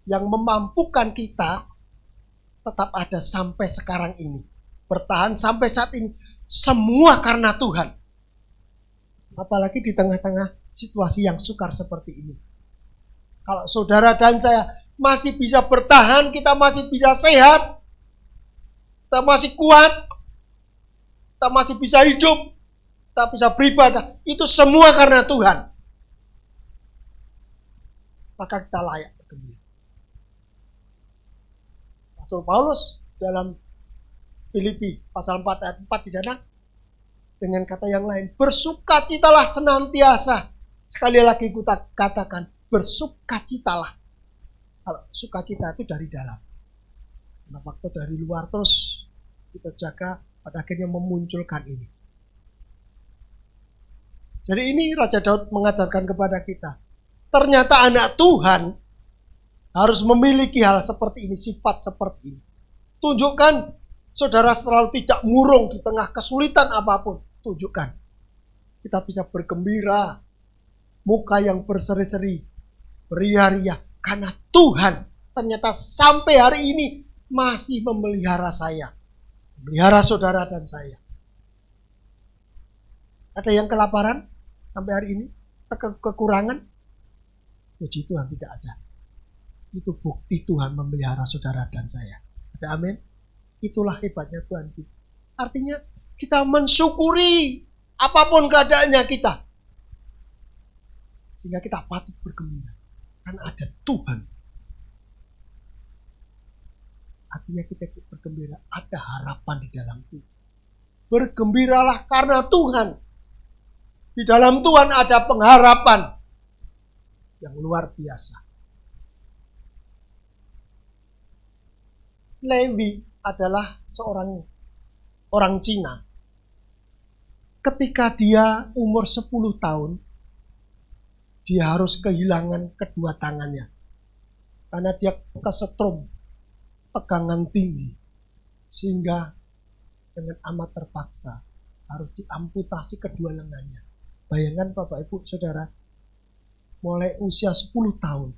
Speaker 2: yang memampukan kita tetap ada sampai sekarang ini. Bertahan sampai saat ini. Semua karena Tuhan. Apalagi di tengah-tengah situasi yang sukar seperti ini. Kalau saudara dan saya masih bisa bertahan, kita masih bisa sehat, kita masih kuat, kita masih bisa hidup, kita bisa beribadah, itu semua karena Tuhan. Maka kita layak bergembira. Rasul Paulus dalam Filipi pasal 4 ayat 4 di sana dengan kata yang lain, bersukacitalah senantiasa. Sekali lagi kita katakan, bersukacitalah. Kalau sukacita itu dari dalam. Nah, waktu dari luar terus kita jaga, pada akhirnya memunculkan ini. Jadi ini Raja Daud mengajarkan kepada kita. Ternyata anak Tuhan harus memiliki hal seperti ini, sifat seperti ini. Tunjukkan saudara selalu tidak murung di tengah kesulitan apapun. Tunjukkan. Kita bisa bergembira, muka yang berseri-seri, beria-ria. Karena Tuhan ternyata sampai hari ini masih memelihara saya. Memelihara saudara dan saya. Ada yang kelaparan sampai hari ini? Kekurangan? Puji Tuhan tidak ada. Itu bukti Tuhan memelihara saudara dan saya. Ada amin? Itulah hebatnya Tuhan kita. Artinya kita mensyukuri apapun keadaannya kita. Sehingga kita patut bergembira. Karena ada Tuhan. Artinya kita bergembira. Ada harapan di dalam Tuhan. Bergembiralah karena Tuhan. Di dalam Tuhan ada pengharapan yang luar biasa. Lewi adalah seorang orang Cina. Ketika dia umur 10 tahun, dia harus kehilangan kedua tangannya. Karena dia kesetrum, tegangan tinggi. Sehingga dengan amat terpaksa harus diamputasi kedua lengannya. Bayangkan Bapak Ibu Saudara, mulai usia 10 tahun,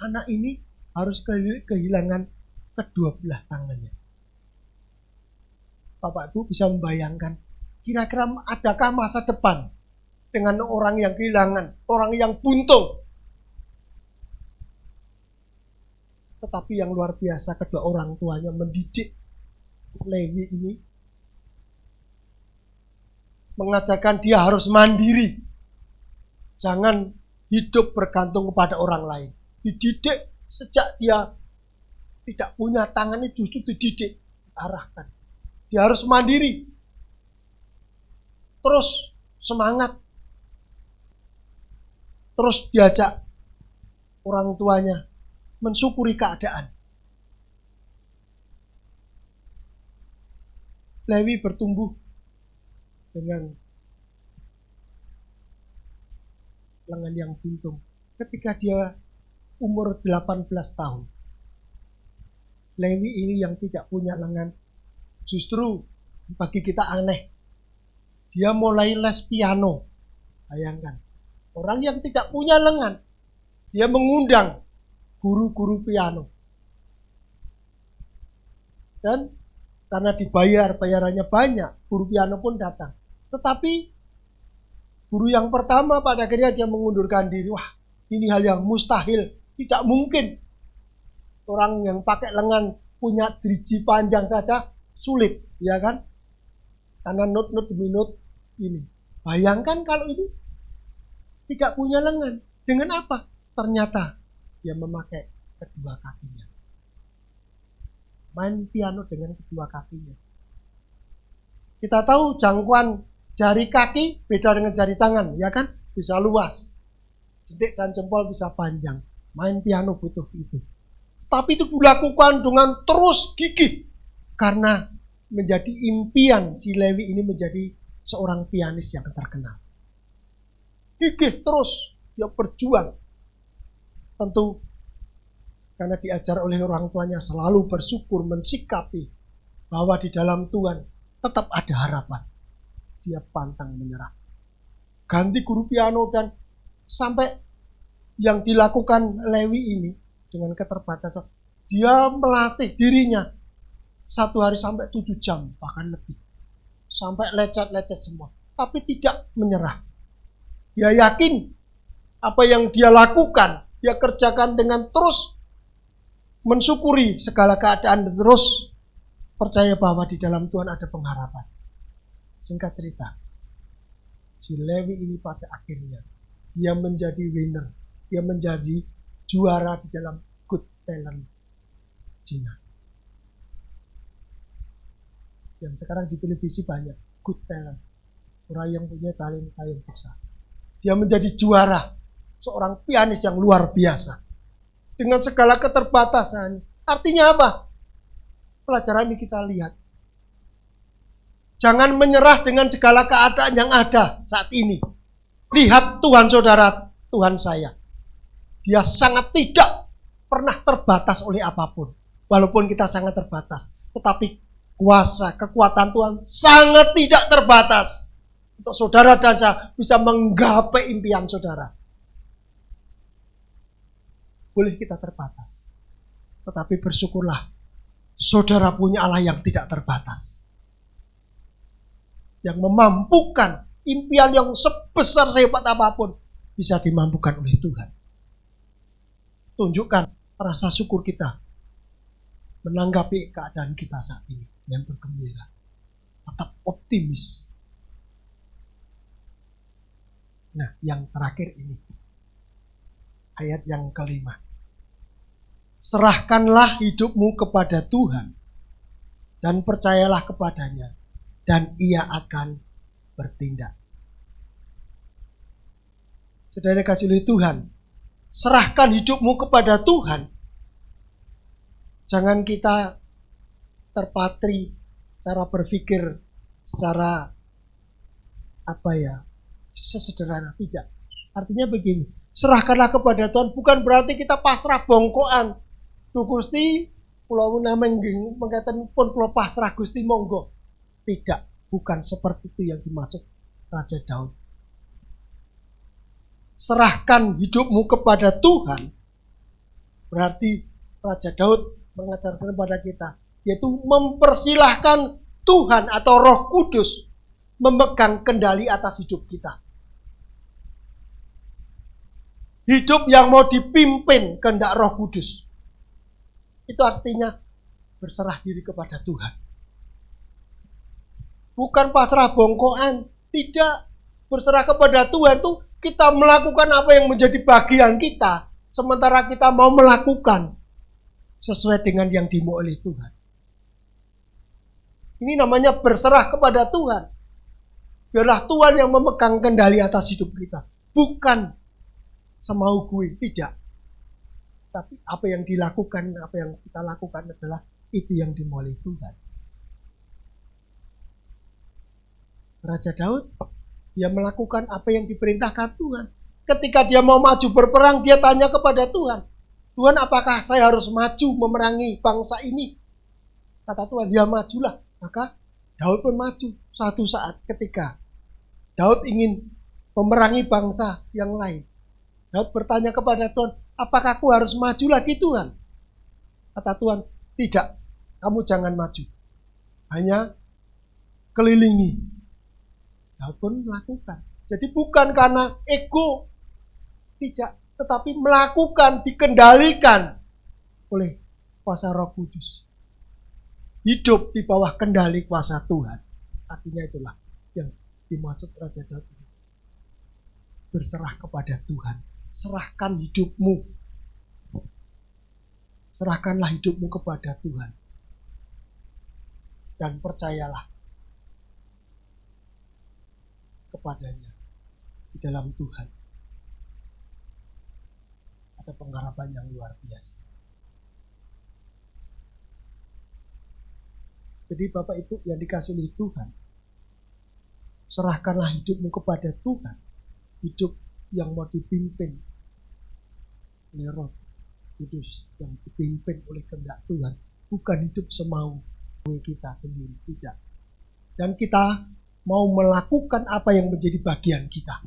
Speaker 2: anak ini harus kehilangan kedua belah tangannya. Bapak Ibu bisa membayangkan, kira-kira adakah masa depan dengan orang yang kehilangan, orang yang buntung. Tetapi yang luar biasa, kedua orang tuanya mendidik Lewi ini, mengajarkan dia harus mandiri. Jangan hidup bergantung kepada orang lain. Dididik sejak dia tidak punya tangan, ini justru dididik, diarahkan. Dia harus mandiri. Terus semangat. Terus diajak orang tuanya mensyukuri keadaan. Lewi bertumbuh dengan lengan yang buntung. Ketika dia umur 18 tahun. Lewi ini yang tidak punya lengan, justru bagi kita aneh. Dia mulai les piano. Bayangkan. Orang yang tidak punya lengan, dia mengundang guru-guru piano. Dan karena dibayar, bayarannya banyak, guru piano pun datang. Tetapi guru yang pertama pada akhirnya dia mengundurkan diri. Wah, ini hal yang mustahil, tidak mungkin. Orang yang pakai lengan punya driji panjang saja sulit, ya kan? Karena not demi not ini. Bayangkan kalau ini tidak punya lengan. Dengan apa? Ternyata dia memakai kedua kakinya. Main piano dengan kedua kakinya. Kita tahu jangkauan jari kaki beda dengan jari tangan, ya kan? Bisa luas. Jempol dan jempol bisa panjang. Main piano butuh itu. Tapi itu dilakukan dengan terus gigih. Karena menjadi impian si Lewi ini menjadi seorang pianis yang terkenal. Gigih terus, dia berjuang. Tentu karena diajar oleh orang tuanya selalu bersyukur, mensikapi bahwa di dalam Tuhan tetap ada harapan. Dia pantang menyerah. Ganti guru piano dan sampai yang dilakukan Lewi ini dengan keterbatasan. Dia melatih dirinya 1 hari sampai 7 jam bahkan lebih. Sampai lecet-lecet semua. Tapi tidak menyerah. Dia yakin apa yang dia lakukan, dia kerjakan dengan terus mensyukuri segala keadaan dan terus percaya bahwa di dalam Tuhan ada pengharapan. Singkat cerita, si Lewi ini pada akhirnya dia menjadi winner, dia menjadi juara di dalam Got Talent Cina. Yang sekarang di televisi banyak Got Talent, orang yang punya talenta yang besar. Dia menjadi juara, seorang pianis yang luar biasa dengan segala keterbatasan. Artinya apa? Pelajaran ini kita lihat. Jangan menyerah dengan segala keadaan yang ada saat ini. Lihat Tuhan saudara, Tuhan saya. Dia sangat tidak pernah terbatas oleh apapun. Walaupun kita sangat terbatas. Tetapi kuasa, kekuatan Tuhan sangat tidak terbatas. Untuk saudara dan saya bisa menggapai impian saudara. Boleh kita terbatas. Tetapi bersyukurlah. Saudara punya Allah yang tidak terbatas. Yang memampukan impian yang sebesar sehebat apapun bisa dimampukan oleh Tuhan. Tunjukkan rasa syukur kita menanggapi keadaan kita saat ini yang bergembira. Tetap optimis. Nah, yang terakhir ini. Ayat yang kelima. Serahkanlah hidupmu kepada Tuhan dan percayalah kepadanya dan ia akan bertindak. Saudara kasih oleh Tuhan, serahkan hidupmu kepada Tuhan. Jangan kita terpatri cara berpikir secara sesederhana, tidak. Artinya begini, serahkanlah kepada Tuhan bukan berarti kita pasrah bongkoan. Duh Gusti, kula mengatakan pun kula pasrah Gusti monggo. Tidak, bukan seperti itu yang dimaksud Raja Daud. Serahkan hidupmu kepada Tuhan berarti Raja Daud mengajarkan kepada kita, yaitu mempersilahkan Tuhan atau Roh Kudus memegang kendali atas hidup kita. Hidup yang mau dipimpin kehendak Roh Kudus. Itu artinya berserah diri kepada Tuhan. Bukan pasrah bongkoan, tidak. Berserah kepada Tuhan itu kita melakukan apa yang menjadi bagian kita, sementara kita mau melakukan sesuai dengan yang dimau oleh Tuhan. Ini namanya berserah kepada Tuhan. Biarlah Tuhan yang memegang kendali atas hidup kita. Bukan semau gue, tidak. Tapi apa yang dilakukan, apa yang kita lakukan adalah itu yang dimau oleh Tuhan. Raja Daud, dia melakukan apa yang diperintahkan Tuhan. Ketika dia mau maju berperang, dia tanya kepada Tuhan. Tuhan, apakah saya harus maju memerangi bangsa ini? Kata Tuhan, ya majulah. Maka Daud pun maju. Suatu saat ketika Daud ingin memerangi bangsa yang lain, Daud bertanya kepada Tuhan, apakah aku harus maju lagi Tuhan? Kata Tuhan, tidak, kamu jangan maju. Hanya kelilingi. Daud pun melakukan. Jadi bukan karena ego, tidak, tetapi melakukan, dikendalikan oleh kuasa Roh Kudus. Hidup di bawah kendali kuasa Tuhan. Artinya itulah yang dimaksud Raja Daud ini. Berserah kepada Tuhan. Serahkan hidupmu. Serahkanlah hidupmu kepada Tuhan. Dan percayalah kepadanya di dalam Tuhan. Ada pengharapan yang luar biasa. Jadi Bapak Ibu yang dikasihi oleh Tuhan, serahkanlah hidupmu kepada Tuhan. Hidup yang mau dipimpin oleh Roh Kudus, yang dipimpin oleh kehendak Tuhan, bukan hidup semau kita sendiri, tidak. Dan kita mau melakukan apa yang menjadi bagian kita.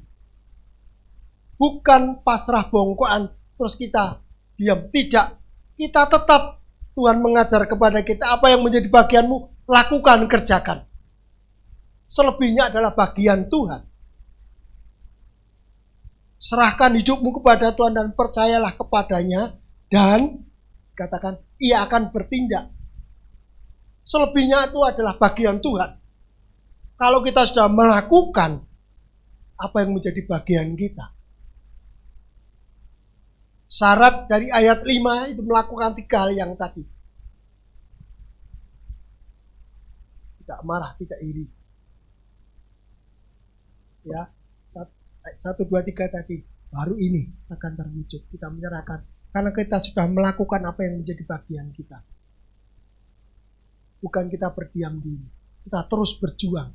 Speaker 2: Bukan pasrah bongkoan terus kita diam, tidak. Kita tetap, Tuhan mengajar kepada kita apa yang menjadi bagianmu, lakukan, kerjakan. Selebihnya adalah bagian Tuhan. Serahkan hidupmu kepada Tuhan dan percayalah kepadanya, dan katakan, ia akan bertindak. Selebihnya itu adalah bagian Tuhan. Kalau kita sudah melakukan apa yang menjadi bagian kita. Syarat dari ayat 5 itu melakukan 3 hal yang tadi. Tidak marah, tidak iri. Ya, 1, 2, 3 tadi. Baru ini akan terwujud. Kita menyerahkan. Karena kita sudah melakukan apa yang menjadi bagian kita. Bukan kita berdiam diri. Kita terus berjuang.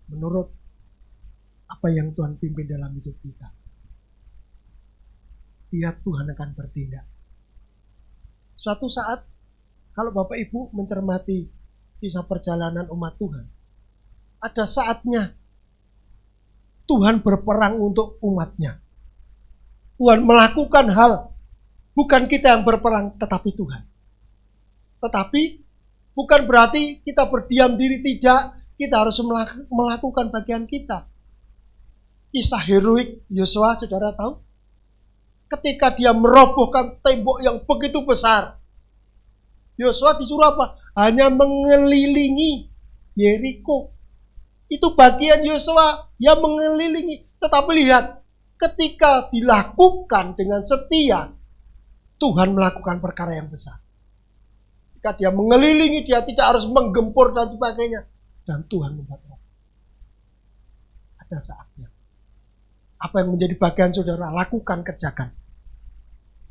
Speaker 2: Menurut apa yang Tuhan pimpin dalam hidup kita. Lihat Tuhan akan bertindak. Suatu saat, kalau Bapak Ibu mencermati kisah perjalanan umat Tuhan, ada saatnya Tuhan berperang untuk umatnya. Tuhan melakukan hal, bukan kita yang berperang, tetapi Tuhan. Tetapi bukan berarti kita berdiam diri, tidak. Kita harus melakukan bagian kita. Kisah heroik Yosua, saudara tahu? Ketika dia merobohkan tembok yang begitu besar, Yosua disuruh apa? Hanya mengelilingi Yeriko. Itu bagian Yosua yang mengelilingi. Tetapi lihat, ketika dilakukan dengan setia, Tuhan melakukan perkara yang besar. Ketika dia mengelilingi, dia tidak harus menggempur dan sebagainya. Dan Tuhan membuat roh. Ada saatnya. Apa yang menjadi bagian saudara, lakukan, kerjakan.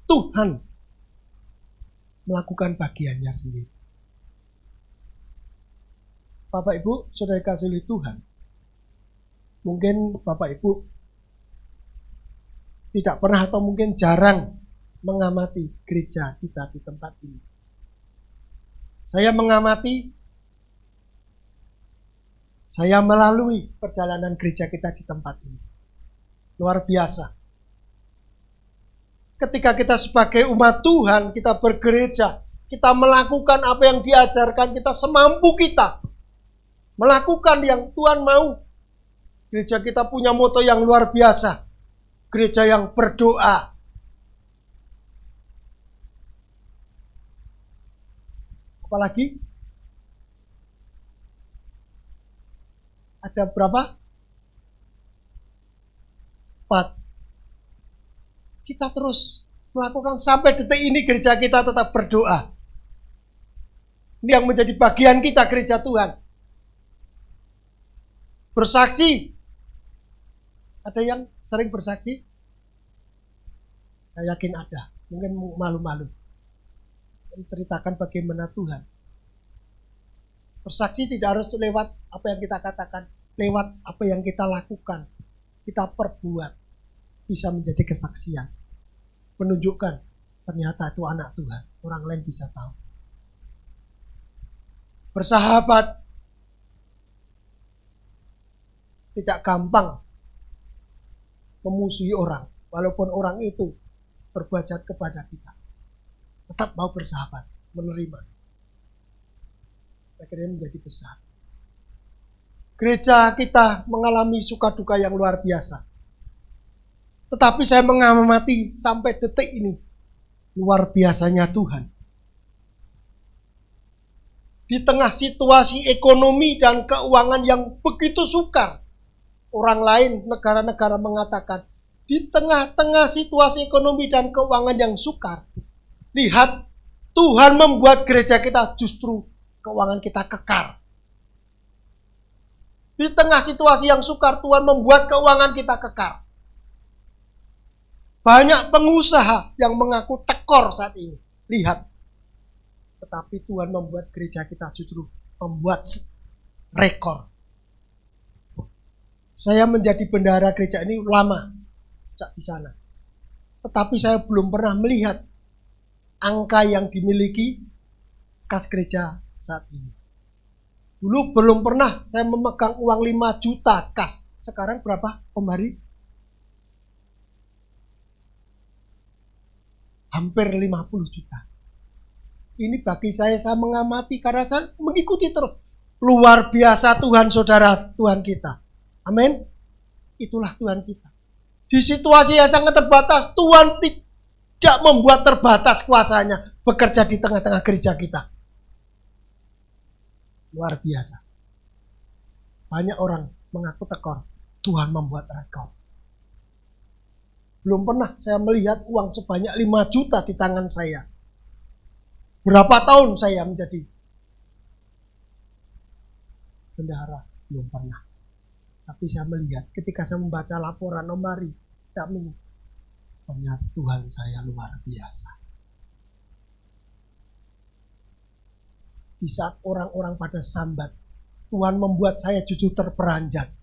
Speaker 2: Tuhan melakukan bagiannya sendiri. Bapak Ibu, saudara kasih oleh Tuhan. Mungkin Bapak Ibu tidak pernah atau mungkin jarang mengamati gereja kita di tempat ini. Saya mengamati, saya melalui perjalanan gereja kita di tempat ini. Luar biasa. Ketika kita sebagai umat Tuhan, kita bergereja, kita melakukan apa yang diajarkan kita semampu kita. Melakukan yang Tuhan mau. Gereja kita punya moto yang luar biasa. Gereja yang berdoa. Apalagi? Ada berapa? 4. Kita terus melakukan sampai detik ini gereja kita tetap berdoa. Ini yang menjadi bagian kita gereja Tuhan. Bersaksi. Ada yang sering bersaksi? Saya yakin ada. Mungkin malu-malu. Menceritakan bagaimana Tuhan. Bersaksi tidak harus lewat apa yang kita katakan. Lewat apa yang kita lakukan. Kita perbuat. Bisa menjadi kesaksian. Menunjukkan ternyata itu anak Tuhan. Orang lain bisa tahu. Bersahabat. Tidak gampang memusuhi orang. Walaupun orang itu berbuat jahat kepada kita. Tetap mau bersahabat. Menerima. Akhirnya menjadi besar. Gereja kita mengalami suka duka yang luar biasa. Tetapi saya mengamati sampai detik ini. Luar biasanya Tuhan. Di tengah situasi ekonomi dan keuangan yang begitu sukar. Orang lain, negara-negara mengatakan. Di tengah-tengah situasi ekonomi dan keuangan yang sukar. Lihat, Tuhan membuat gereja kita justru keuangan kita kekar. Di tengah situasi yang sukar, Tuhan membuat keuangan kita kekar. Banyak pengusaha yang mengaku tekor saat ini. Lihat. Tetapi Tuhan membuat gereja kita justru membuat rekor. Saya menjadi bendahara gereja ini lama. Sejak di sana. Tetapi saya belum pernah melihat angka yang dimiliki kas gereja saat ini. Dulu belum pernah saya memegang uang 5 juta kas. Sekarang berapa, Om Hari? Hampir 50 juta. Ini bagi saya mengamati karena saya mengikuti terus. Luar biasa Tuhan saudara, Tuhan kita. Amin. Itulah Tuhan kita. Di situasi yang sangat terbatas, Tuhan tidak membuat terbatas kuasanya bekerja di tengah-tengah gereja kita. Luar biasa. Banyak orang mengaku tekor. Tuhan membuat rekor. Belum pernah saya melihat uang sebanyak 5 juta di tangan saya. Berapa tahun saya menjadi bendahara? Belum pernah. Tapi saya melihat ketika saya membaca laporan Om Hari, ternyata Tuhan saya luar biasa. Di saat orang-orang pada sambat, Tuhan membuat saya jujur terperanjat.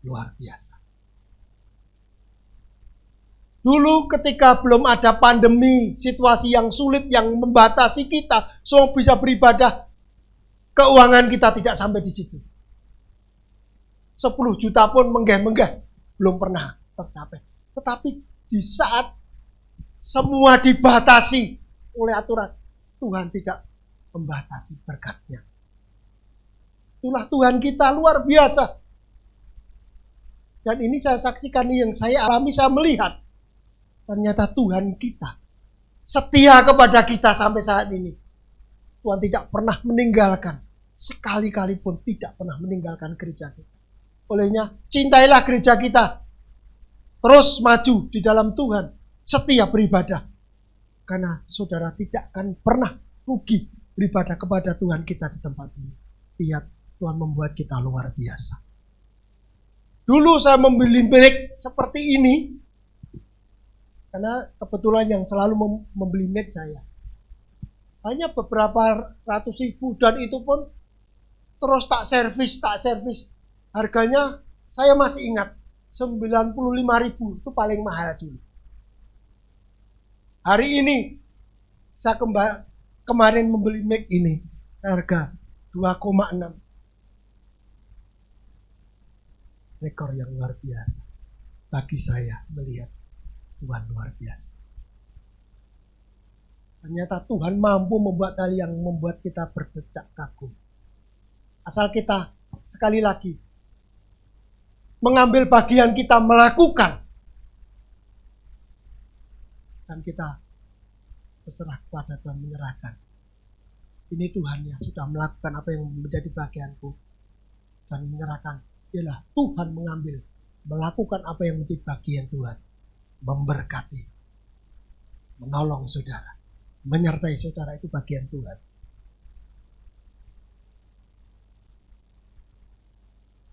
Speaker 2: Luar biasa. Dulu ketika belum ada pandemi, situasi yang sulit yang membatasi kita, semua bisa beribadah, keuangan kita tidak sampai di situ. 10 juta pun menggah-menggah, belum pernah tercapai. Tetapi di saat semua dibatasi oleh aturan, Tuhan tidak membatasi berkat-Nya. Itulah Tuhan kita luar biasa. Dan ini saya saksikan, yang saya alami, saya melihat. Ternyata Tuhan kita setia kepada kita sampai saat ini. Tuhan tidak pernah meninggalkan. Sekali-kali pun tidak pernah meninggalkan gereja kita. Olehnya, cintailah gereja kita. Terus maju di dalam Tuhan. Setia beribadah. Karena saudara tidak akan pernah rugi beribadah kepada Tuhan kita di tempat ini. Lihat, Tuhan membuat kita luar biasa. Dulu saya membeli mic seperti ini. Karena kebetulan yang selalu membeli mic saya. Hanya beberapa ratus ribu. Dan itu pun terus tak servis. Harganya saya masih ingat. 95.000 itu paling mahal dulu. Hari ini saya kemarin membeli mic ini. Harga 2,6. Rekor yang luar biasa. Bagi saya melihat Tuhan luar biasa. Ternyata Tuhan mampu membuat hal yang membuat kita berdecak kagum. Asal kita sekali lagi mengambil bagian kita melakukan. Dan kita berserah kepada Tuhan, menyerahkan. Ini Tuhan yang sudah melakukan apa yang menjadi bagianku. Dan menyerahkan. Ialah Tuhan mengambil, melakukan apa yang menjadi bagian Tuhan. Memberkati, menolong saudara, menyertai saudara, itu bagian Tuhan.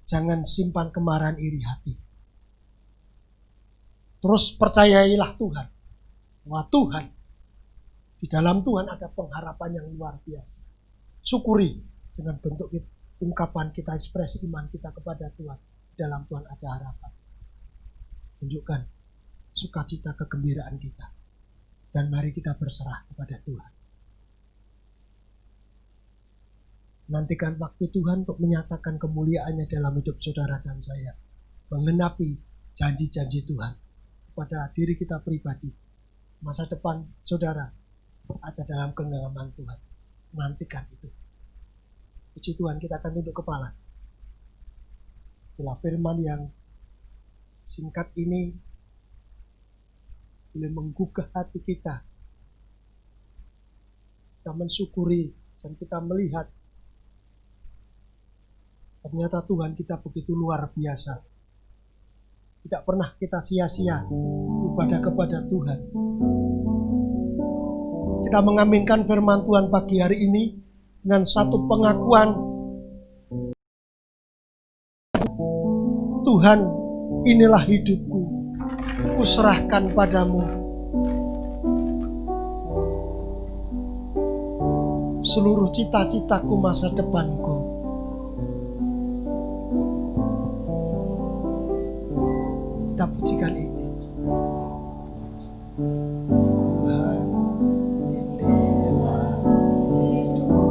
Speaker 2: Jangan simpan kemarahan iri hati. Terus percayailah Tuhan, bahwa Tuhan, di dalam Tuhan ada pengharapan yang luar biasa. Syukuri dengan bentuk ungkapan kita, ekspresi iman kita kepada Tuhan. Di dalam Tuhan ada harapan. Tunjukkan sukacita, kegembiraan kita. Dan mari kita berserah kepada Tuhan. Nantikan waktu Tuhan untuk menyatakan kemuliaannya dalam hidup saudara dan saya. Menggenapi janji-janji Tuhan kepada diri kita pribadi. Masa depan saudara ada dalam genggaman Tuhan. Nantikan itu. Puji Tuhan, kita akan tunduk kepala. Itulah firman yang singkat ini boleh menggugah hati kita. Kita mensyukuri dan kita melihat ternyata Tuhan kita begitu luar biasa. Tidak pernah kita sia-sia ibadah kepada Tuhan. Kita mengaminkan firman Tuhan pagi hari ini dengan satu pengakuan, Tuhan, inilah hidupku, kuserahkan padamu. Seluruh cita-citaku, masa depanku. Kita pujikan ini. Tuhan, inilah hidupku.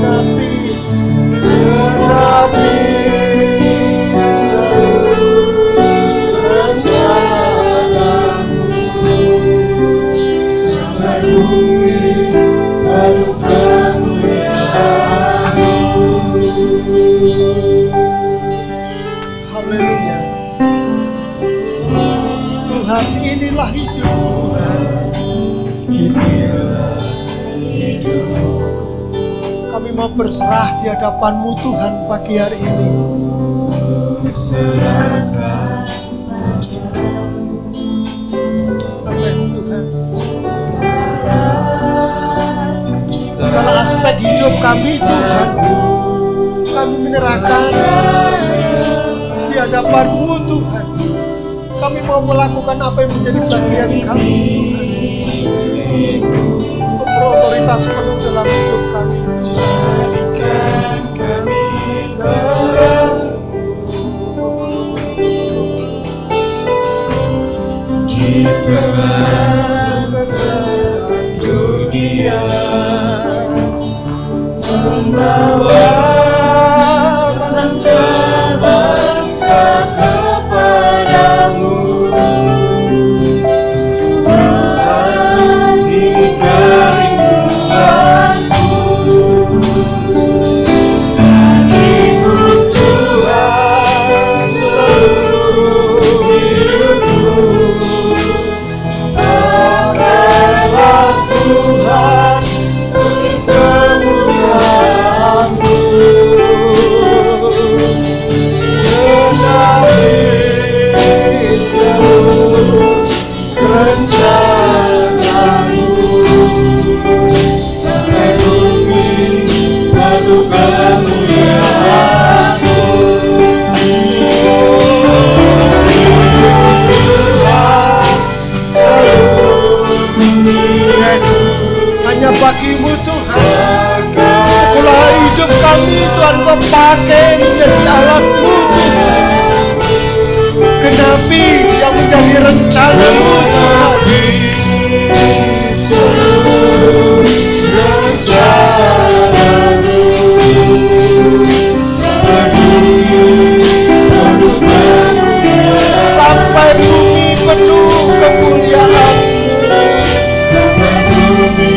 Speaker 2: genapi seluruh rencanamu, sampai bumi penuh kemuliaan-Mu. Haleluya. Tuhan, inilah hidup. Inilah hidup. Kami mau berserah di hadapan-Mu Tuhan pagi hari ini. Serahkan padamu. Amin Tuhan. Segala aspek hidup kami Tuhan, kami menyerahkan di hadapan-Mu Tuhan. Kami mau melakukan apa yang menjadi bagian kami Tuhan. Berotoritas penuh dalam hidup kami. Jadikan kami terang di tengah dunia, membawa bangsa-bangsa kepadamu. Tuhan, ini kerinduanku. Bagimu Tuhan, seluruh hidupku. Pakailah Tuhan untuk kemuliaan-Mu. Genapi seluruh rencana-Mu, sampai bumi penuh kemuliaan-Mu. Tuhan, seluruh yes, hanya bagi-Mu Tuhan. Sekolah hidup kami Tuhan Kau pakai menjadi alat-Mu Tuhan. Genapi yang menjadi rencana-Mu Tuhan. Seluruh rencana-Mu, sampai bumi penuh kemuliaan. Sampai bumi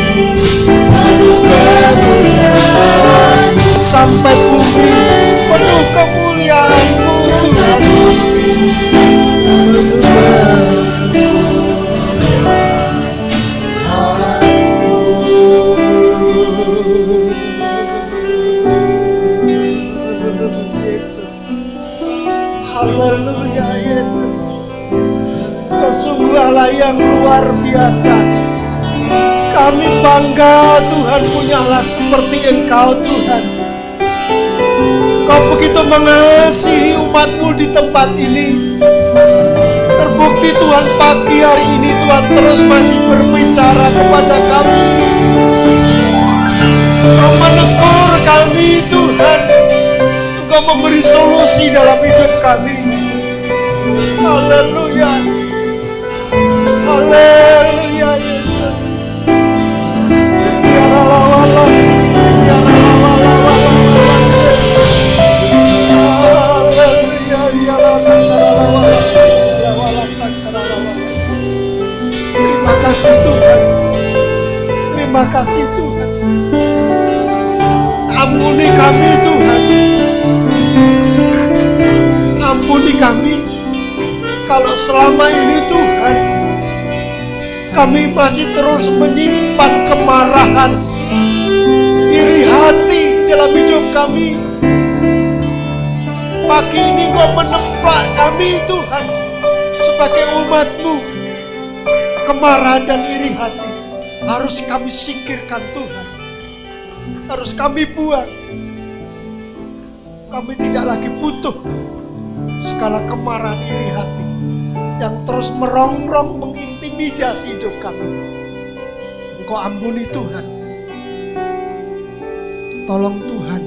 Speaker 2: penuh kemuliaan-Mu. Sampai bumi penuh kemuliaan-Mu. Sampai bumi penuh kemuliaan-Mu Tuhan. Yesus, haleluya Yesus. Kau sungguh Allah yang luar biasa. Kami bangga Tuhan punya Allah seperti Engkau Tuhan. Kau begitu mengasihi umat-Mu di tempat ini. Terbukti Tuhan pagi hari ini Tuhan terus masih berbicara kepada kami. Kau menegur kami Tuhan. Engkau memberi solusi dalam hidup kami. Haleluya. Haleluya Yesus. Terima kasih Tuhan. Terima kasih Tuhan. Ampuni kami Tuhan. Ampuni kami kalau selama ini Tuhan kami masih terus menyimpan kemarahan, iri hati dalam hidup kami. Pagi ini Kau menemplak kami Tuhan sebagai umat-Mu. Kemarahan dan iri hati harus kami singkirkan Tuhan. Harus kami buang. Kami tidak lagi butuh segala kemarahan iri hati yang terus merongrong mengintimidasi hidup kami. Engkau ampuni Tuhan. Tolong Tuhan,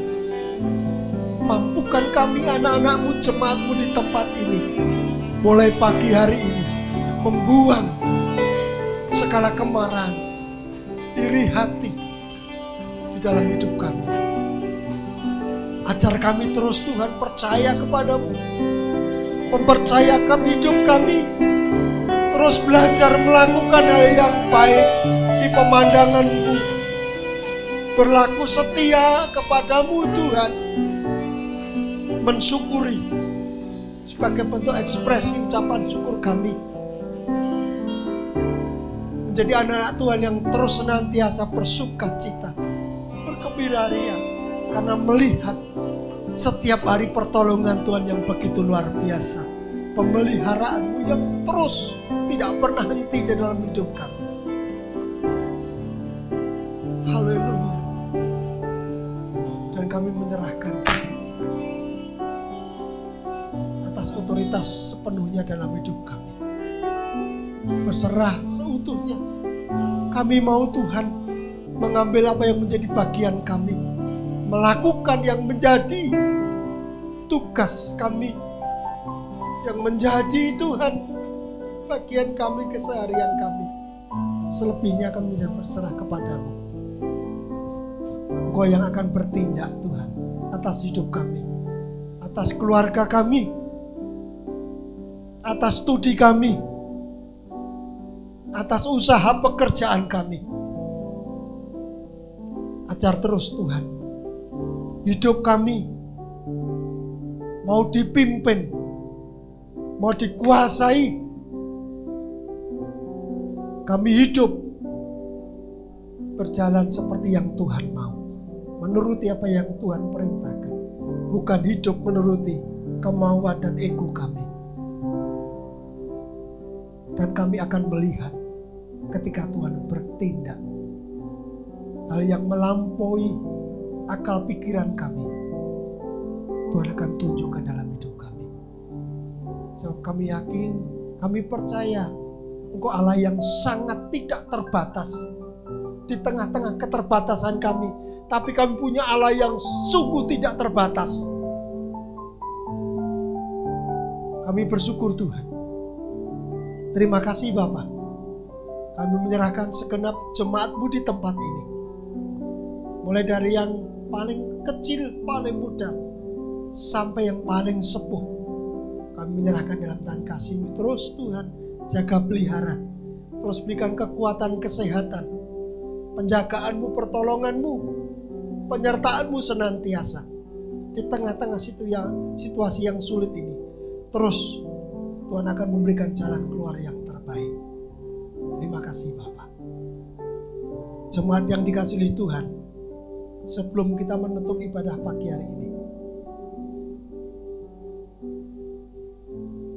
Speaker 2: mampukan kami anak-anak-Mu, jemaat-Mu di tempat ini, mulai pagi hari ini, membuang segala kemarahan, iri hati di dalam hidup kami. Ajar kami terus Tuhan percaya kepadamu, mempercayakan hidup kami, terus belajar melakukan hal yang baik di pemandangan-Mu, berlaku setia kepadamu Tuhan, mensyukuri sebagai bentuk ekspresi ucapan syukur kami, menjadi anak Tuhan yang terus senantiasa bersukacita, bergembira ria, karena melihat setiap hari pertolongan Tuhan yang begitu luar biasa, pemeliharaan-Mu yang terus tidak pernah henti di dalam hidup kami. Haleluya. Dan kami menyerahkan diri atas otoritas sepenuhnya dalam hidup kami, berserah seutuhnya. Kami mau Tuhan mengambil apa yang menjadi bagian kami, melakukan yang menjadi tugas kami, yang menjadi Tuhan bagian kami, keseharian kami. Selebihnya kami berserah kepadamu. Engkau yang akan bertindak Tuhan atas hidup kami, atas keluarga kami, atas studi kami, atas usaha pekerjaan kami. Ajar terus Tuhan, hidup kami mau dipimpin, mau dikuasai. Kami hidup berjalan seperti yang Tuhan mau, menuruti apa yang Tuhan perintahkan, bukan hidup menuruti kemauan dan ego kami. Dan kami akan melihat ketika Tuhan bertindak hal yang melampaui akal pikiran kami, Tuhan akan tunjukkan dalam hidup kami. Sebab kami yakin, kami percaya Engkau Allah yang sangat tidak terbatas. Di tengah-tengah keterbatasan kami, tapi kami punya Allah yang sungguh tidak terbatas. Kami bersyukur Tuhan. Terima kasih Bapa. Kami menyerahkan segenap jemaat-Mu di tempat ini, mulai dari yang paling kecil, paling muda, sampai yang paling sepuh. Kami menyerahkan dalam tangan kasih-Mu. Terus Tuhan jaga pelihara, terus berikan kekuatan, kesehatan, penjagaan-Mu, pertolongan-Mu, penyertaan-Mu senantiasa di tengah-tengah situasi yang sulit ini. Terus Tuhan akan memberikan jalan keluar yang terbaik. Terima kasih Bapak. Jemaat yang dikasihi oleh Tuhan, sebelum kita menutup ibadah pagi hari ini,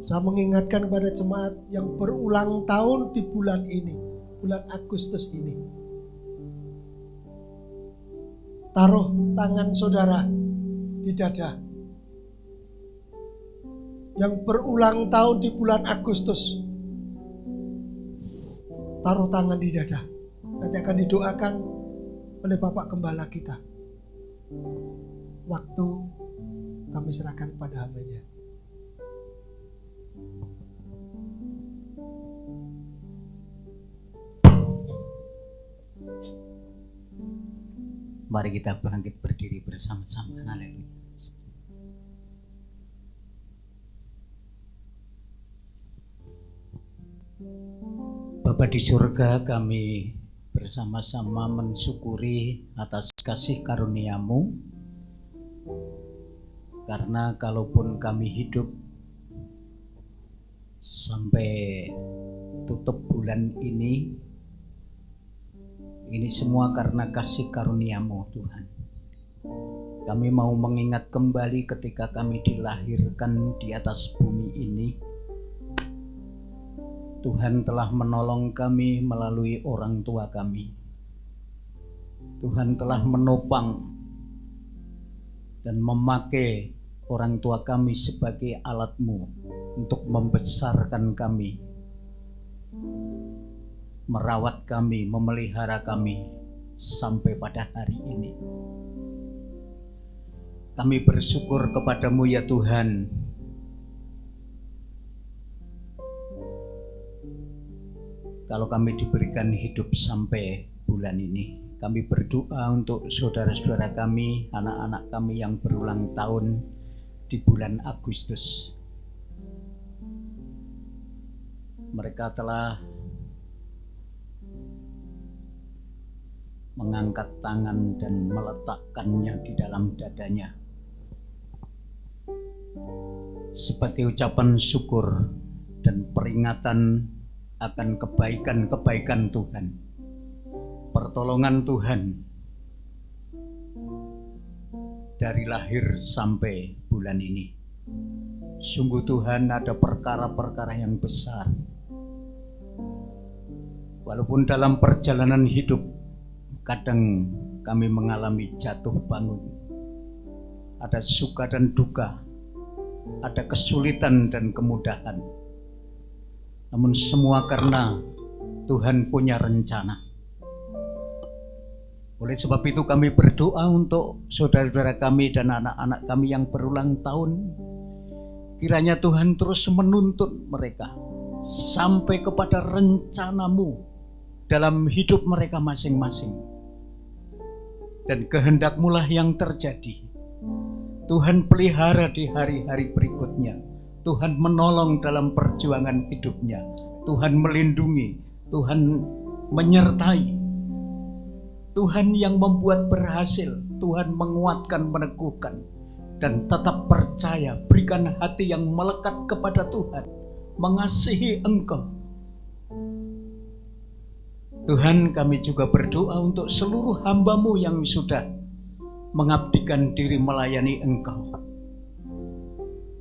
Speaker 2: saya mengingatkan kepada jemaat yang berulang tahun di bulan ini, bulan Agustus ini. Taruh tangan saudara di dada. Yang berulang tahun di bulan Agustus, taruh tangan di dada. Nanti akan didoakan oleh Bapak Gembala kita. Waktu kami serahkan kepada hamba-Nya.
Speaker 3: Mari kita bangkit berdiri bersama-sama. Haleluya. Bapa di surga, kami bersama-sama mensyukuri atas kasih karunia-Mu, karena kalaupun kami hidup sampai tutup bulan ini semua karena kasih karunia-Mu Tuhan. Kami mau mengingat kembali ketika kami dilahirkan di atas bumi ini, Tuhan telah menolong kami melalui orang tua kami. Tuhan telah menopang dan memakai orang tua kami sebagai alat-Mu untuk membesarkan kami, merawat kami, memelihara kami sampai pada hari ini. Kami bersyukur kepada-Mu ya Tuhan. Kalau kami diberikan hidup sampai bulan ini, Kami berdoa untuk saudara-saudara kami, anak-anak kami yang berulang tahun di bulan Agustus. Mereka telah mengangkat tangan dan meletakkannya di dalam dadanya sebagai ucapan syukur dan peringatan akan kebaikan-kebaikan Tuhan, pertolongan Tuhan dari lahir sampai bulan ini. Sungguh Tuhan, ada perkara-perkara yang besar. Walaupun dalam perjalanan hidup kadang kami mengalami jatuh bangun, ada suka dan duka, ada kesulitan dan kemudahan. Namun semua karena Tuhan punya rencana. Oleh sebab itu kami berdoa untuk saudara-saudara kami dan anak-anak kami yang berulang tahun. Kiranya Tuhan terus menuntun mereka sampai kepada rencana-Mu dalam hidup mereka masing-masing. Dan kehendak-Mu lah yang terjadi. Tuhan pelihara di hari-hari berikutnya. Tuhan menolong dalam perjuangan hidupnya. Tuhan melindungi. Tuhan menyertai. Tuhan yang membuat berhasil. Tuhan menguatkan, meneguhkan. Dan tetap percaya. Berikan hati yang melekat kepada Tuhan. Mengasihi Engkau. Tuhan, kami juga berdoa untuk seluruh hamba-Mu yang sudah mengabdikan diri melayani Engkau.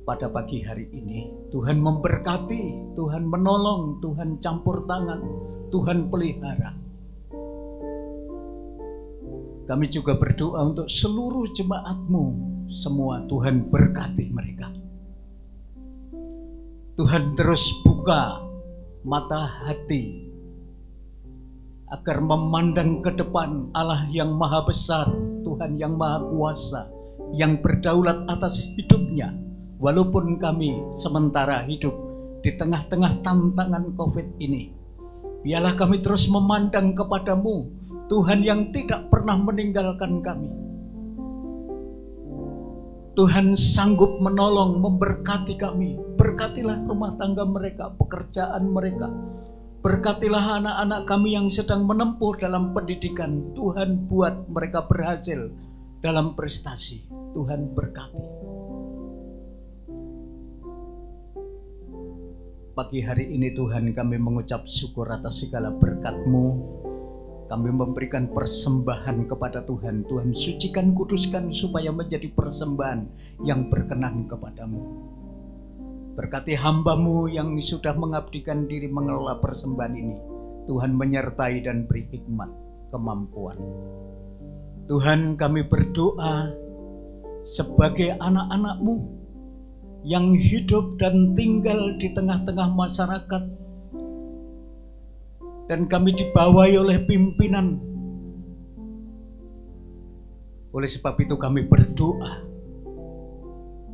Speaker 3: Pada pagi hari ini, Tuhan memberkati, Tuhan menolong, Tuhan campur tangan, Tuhan pelihara. Kami juga berdoa untuk seluruh jemaat-Mu, semua Tuhan berkati mereka. Tuhan terus buka mata hati, agar memandang ke depan Allah yang maha besar, Tuhan yang maha kuasa, yang berdaulat atas hidupnya. Walaupun kami sementara hidup di tengah-tengah tantangan COVID ini, biarlah kami terus memandang kepada-Mu, Tuhan yang tidak pernah meninggalkan kami. Tuhan sanggup menolong, memberkati kami. Berkatilah rumah tangga mereka, pekerjaan mereka. Berkatilah anak-anak kami yang sedang menempuh dalam pendidikan. Tuhan buat mereka berhasil dalam prestasi. Tuhan berkati. Pagi hari ini Tuhan, kami mengucap syukur atas segala berkat-Mu. Kami memberikan persembahan kepada Tuhan. Tuhan sucikan, kuduskan supaya menjadi persembahan yang berkenan kepada-Mu. Berkati hamba-Mu yang sudah mengabdikan diri mengelola persembahan ini. Tuhan menyertai dan beri hikmat, kemampuan. Tuhan, kami berdoa sebagai anak-anak-Mu yang hidup dan tinggal di tengah-tengah masyarakat, dan kami dibawahi oleh pimpinan. Oleh sebab itu kami berdoa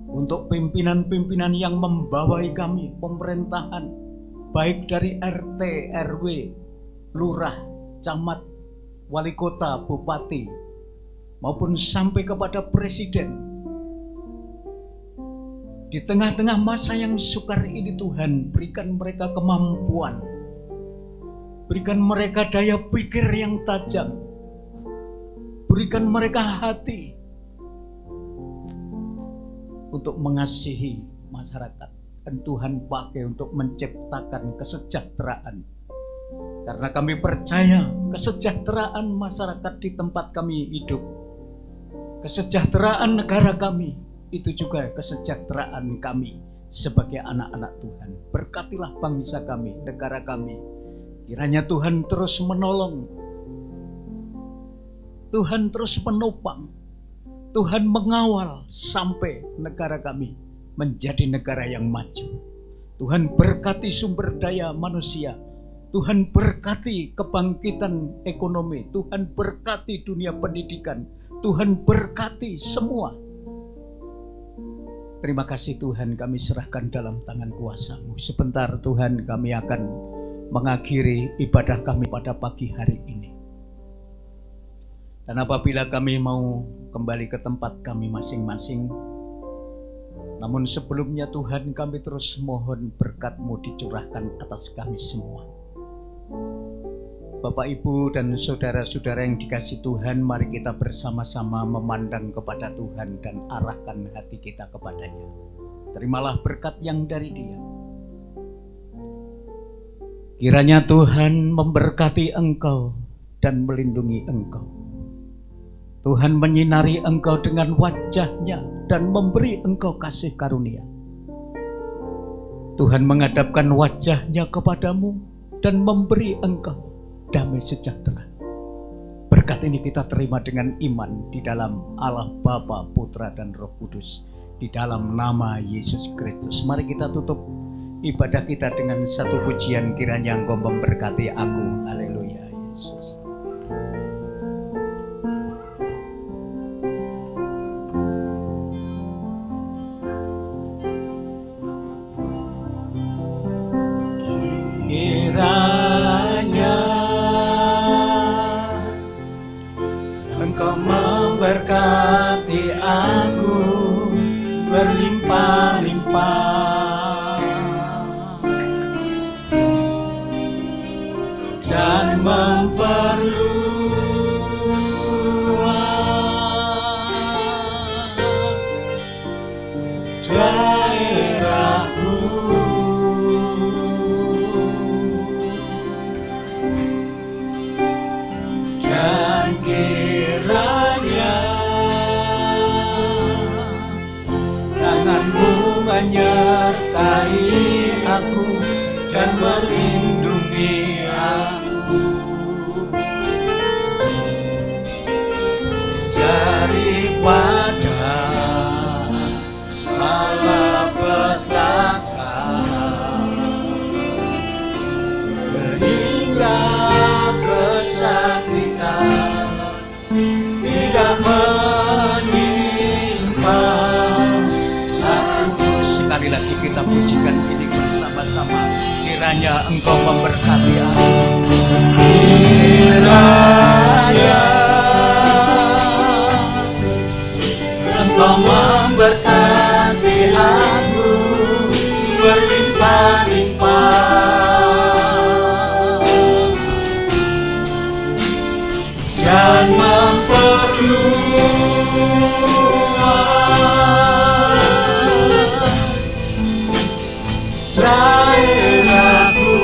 Speaker 3: untuk pimpinan-pimpinan yang membawahi kami, pemerintahan, baik dari RT, RW, lurah, camat, wali kota, bupati, maupun sampai kepada presiden. Di tengah-tengah masa yang sukar ini Tuhan, berikan mereka kemampuan, berikan mereka daya pikir yang tajam, berikan mereka hati untuk mengasihi masyarakat. Dan Tuhan pakai untuk menciptakan kesejahteraan. Karena kami percaya kesejahteraan masyarakat di tempat kami hidup, kesejahteraan negara kami, itu juga kesejahteraan kami sebagai anak-anak Tuhan. Berkatilah bangsa kami, negara kami. Kiranya Tuhan terus menolong, Tuhan terus menopang, Tuhan mengawal sampai negara kami menjadi negara yang maju. Tuhan berkati sumber daya manusia, Tuhan berkati kebangkitan ekonomi, Tuhan berkati dunia pendidikan, Tuhan berkati semua. Terima kasih Tuhan, kami serahkan dalam tangan kuasa-Mu. Sebentar Tuhan, kami akan mengakhiri ibadah kami pada pagi hari ini. Dan apabila kami mau kembali ke tempat kami masing-masing, namun sebelumnya Tuhan, kami terus mohon berkat-Mu dicurahkan atas kami semua. Bapak, Ibu, dan saudara-saudara yang dikasihi Tuhan, mari kita bersama-sama memandang kepada Tuhan dan arahkan hati kita kepadanya. Terimalah berkat yang dari Dia. Kiranya Tuhan memberkati engkau dan melindungi engkau. Tuhan menyinari engkau dengan wajah-Nya dan memberi engkau kasih karunia. Tuhan menghadapkan wajah-Nya kepadamu dan memberi engkau damai sejahtera. Berkat ini kita terima dengan iman di dalam Allah Bapa, Putra, dan Roh Kudus. Di dalam nama Yesus Kristus. Mari kita tutup ibadah kita dengan satu pujian, kiranya Engkau memberkati aku. Haleluya, Yesus. Kiranya Engkau memberkati aku berlimpah-limpah dan memperluas daerahku. Dan kiranya tangan-Mu menyertai aku dan melindungi aku daripada malapetaka, sehingga kesakitan tidak menimpa aku. Sekali lagi kita pujikan ini bersama-sama. Kiranya Engkau memberkati aku. Kiranya Engkau memberkati aku berlimpah-limpah dan memperluas daerahku.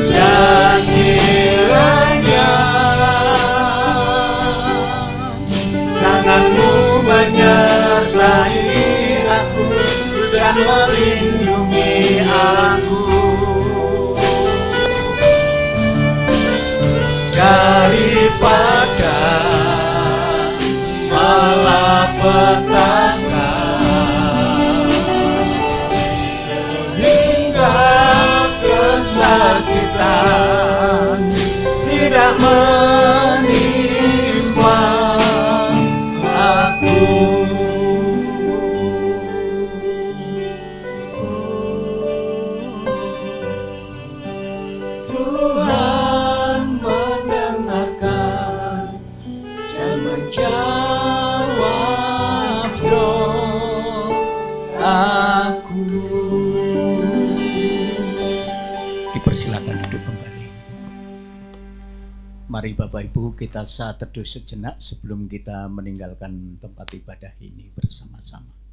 Speaker 3: Dan kiranya tangan-Mu menyertai aku dan melindungi aku daripada malapetaka, sehingga kesakitan tidak menimpa aku. Tuhan mendengarkan dan menjawab doaku. Dipersilakan duduk kembali. Mari Bapak Ibu kita saat teduh sejenak sebelum kita meninggalkan tempat ibadah ini bersama-sama.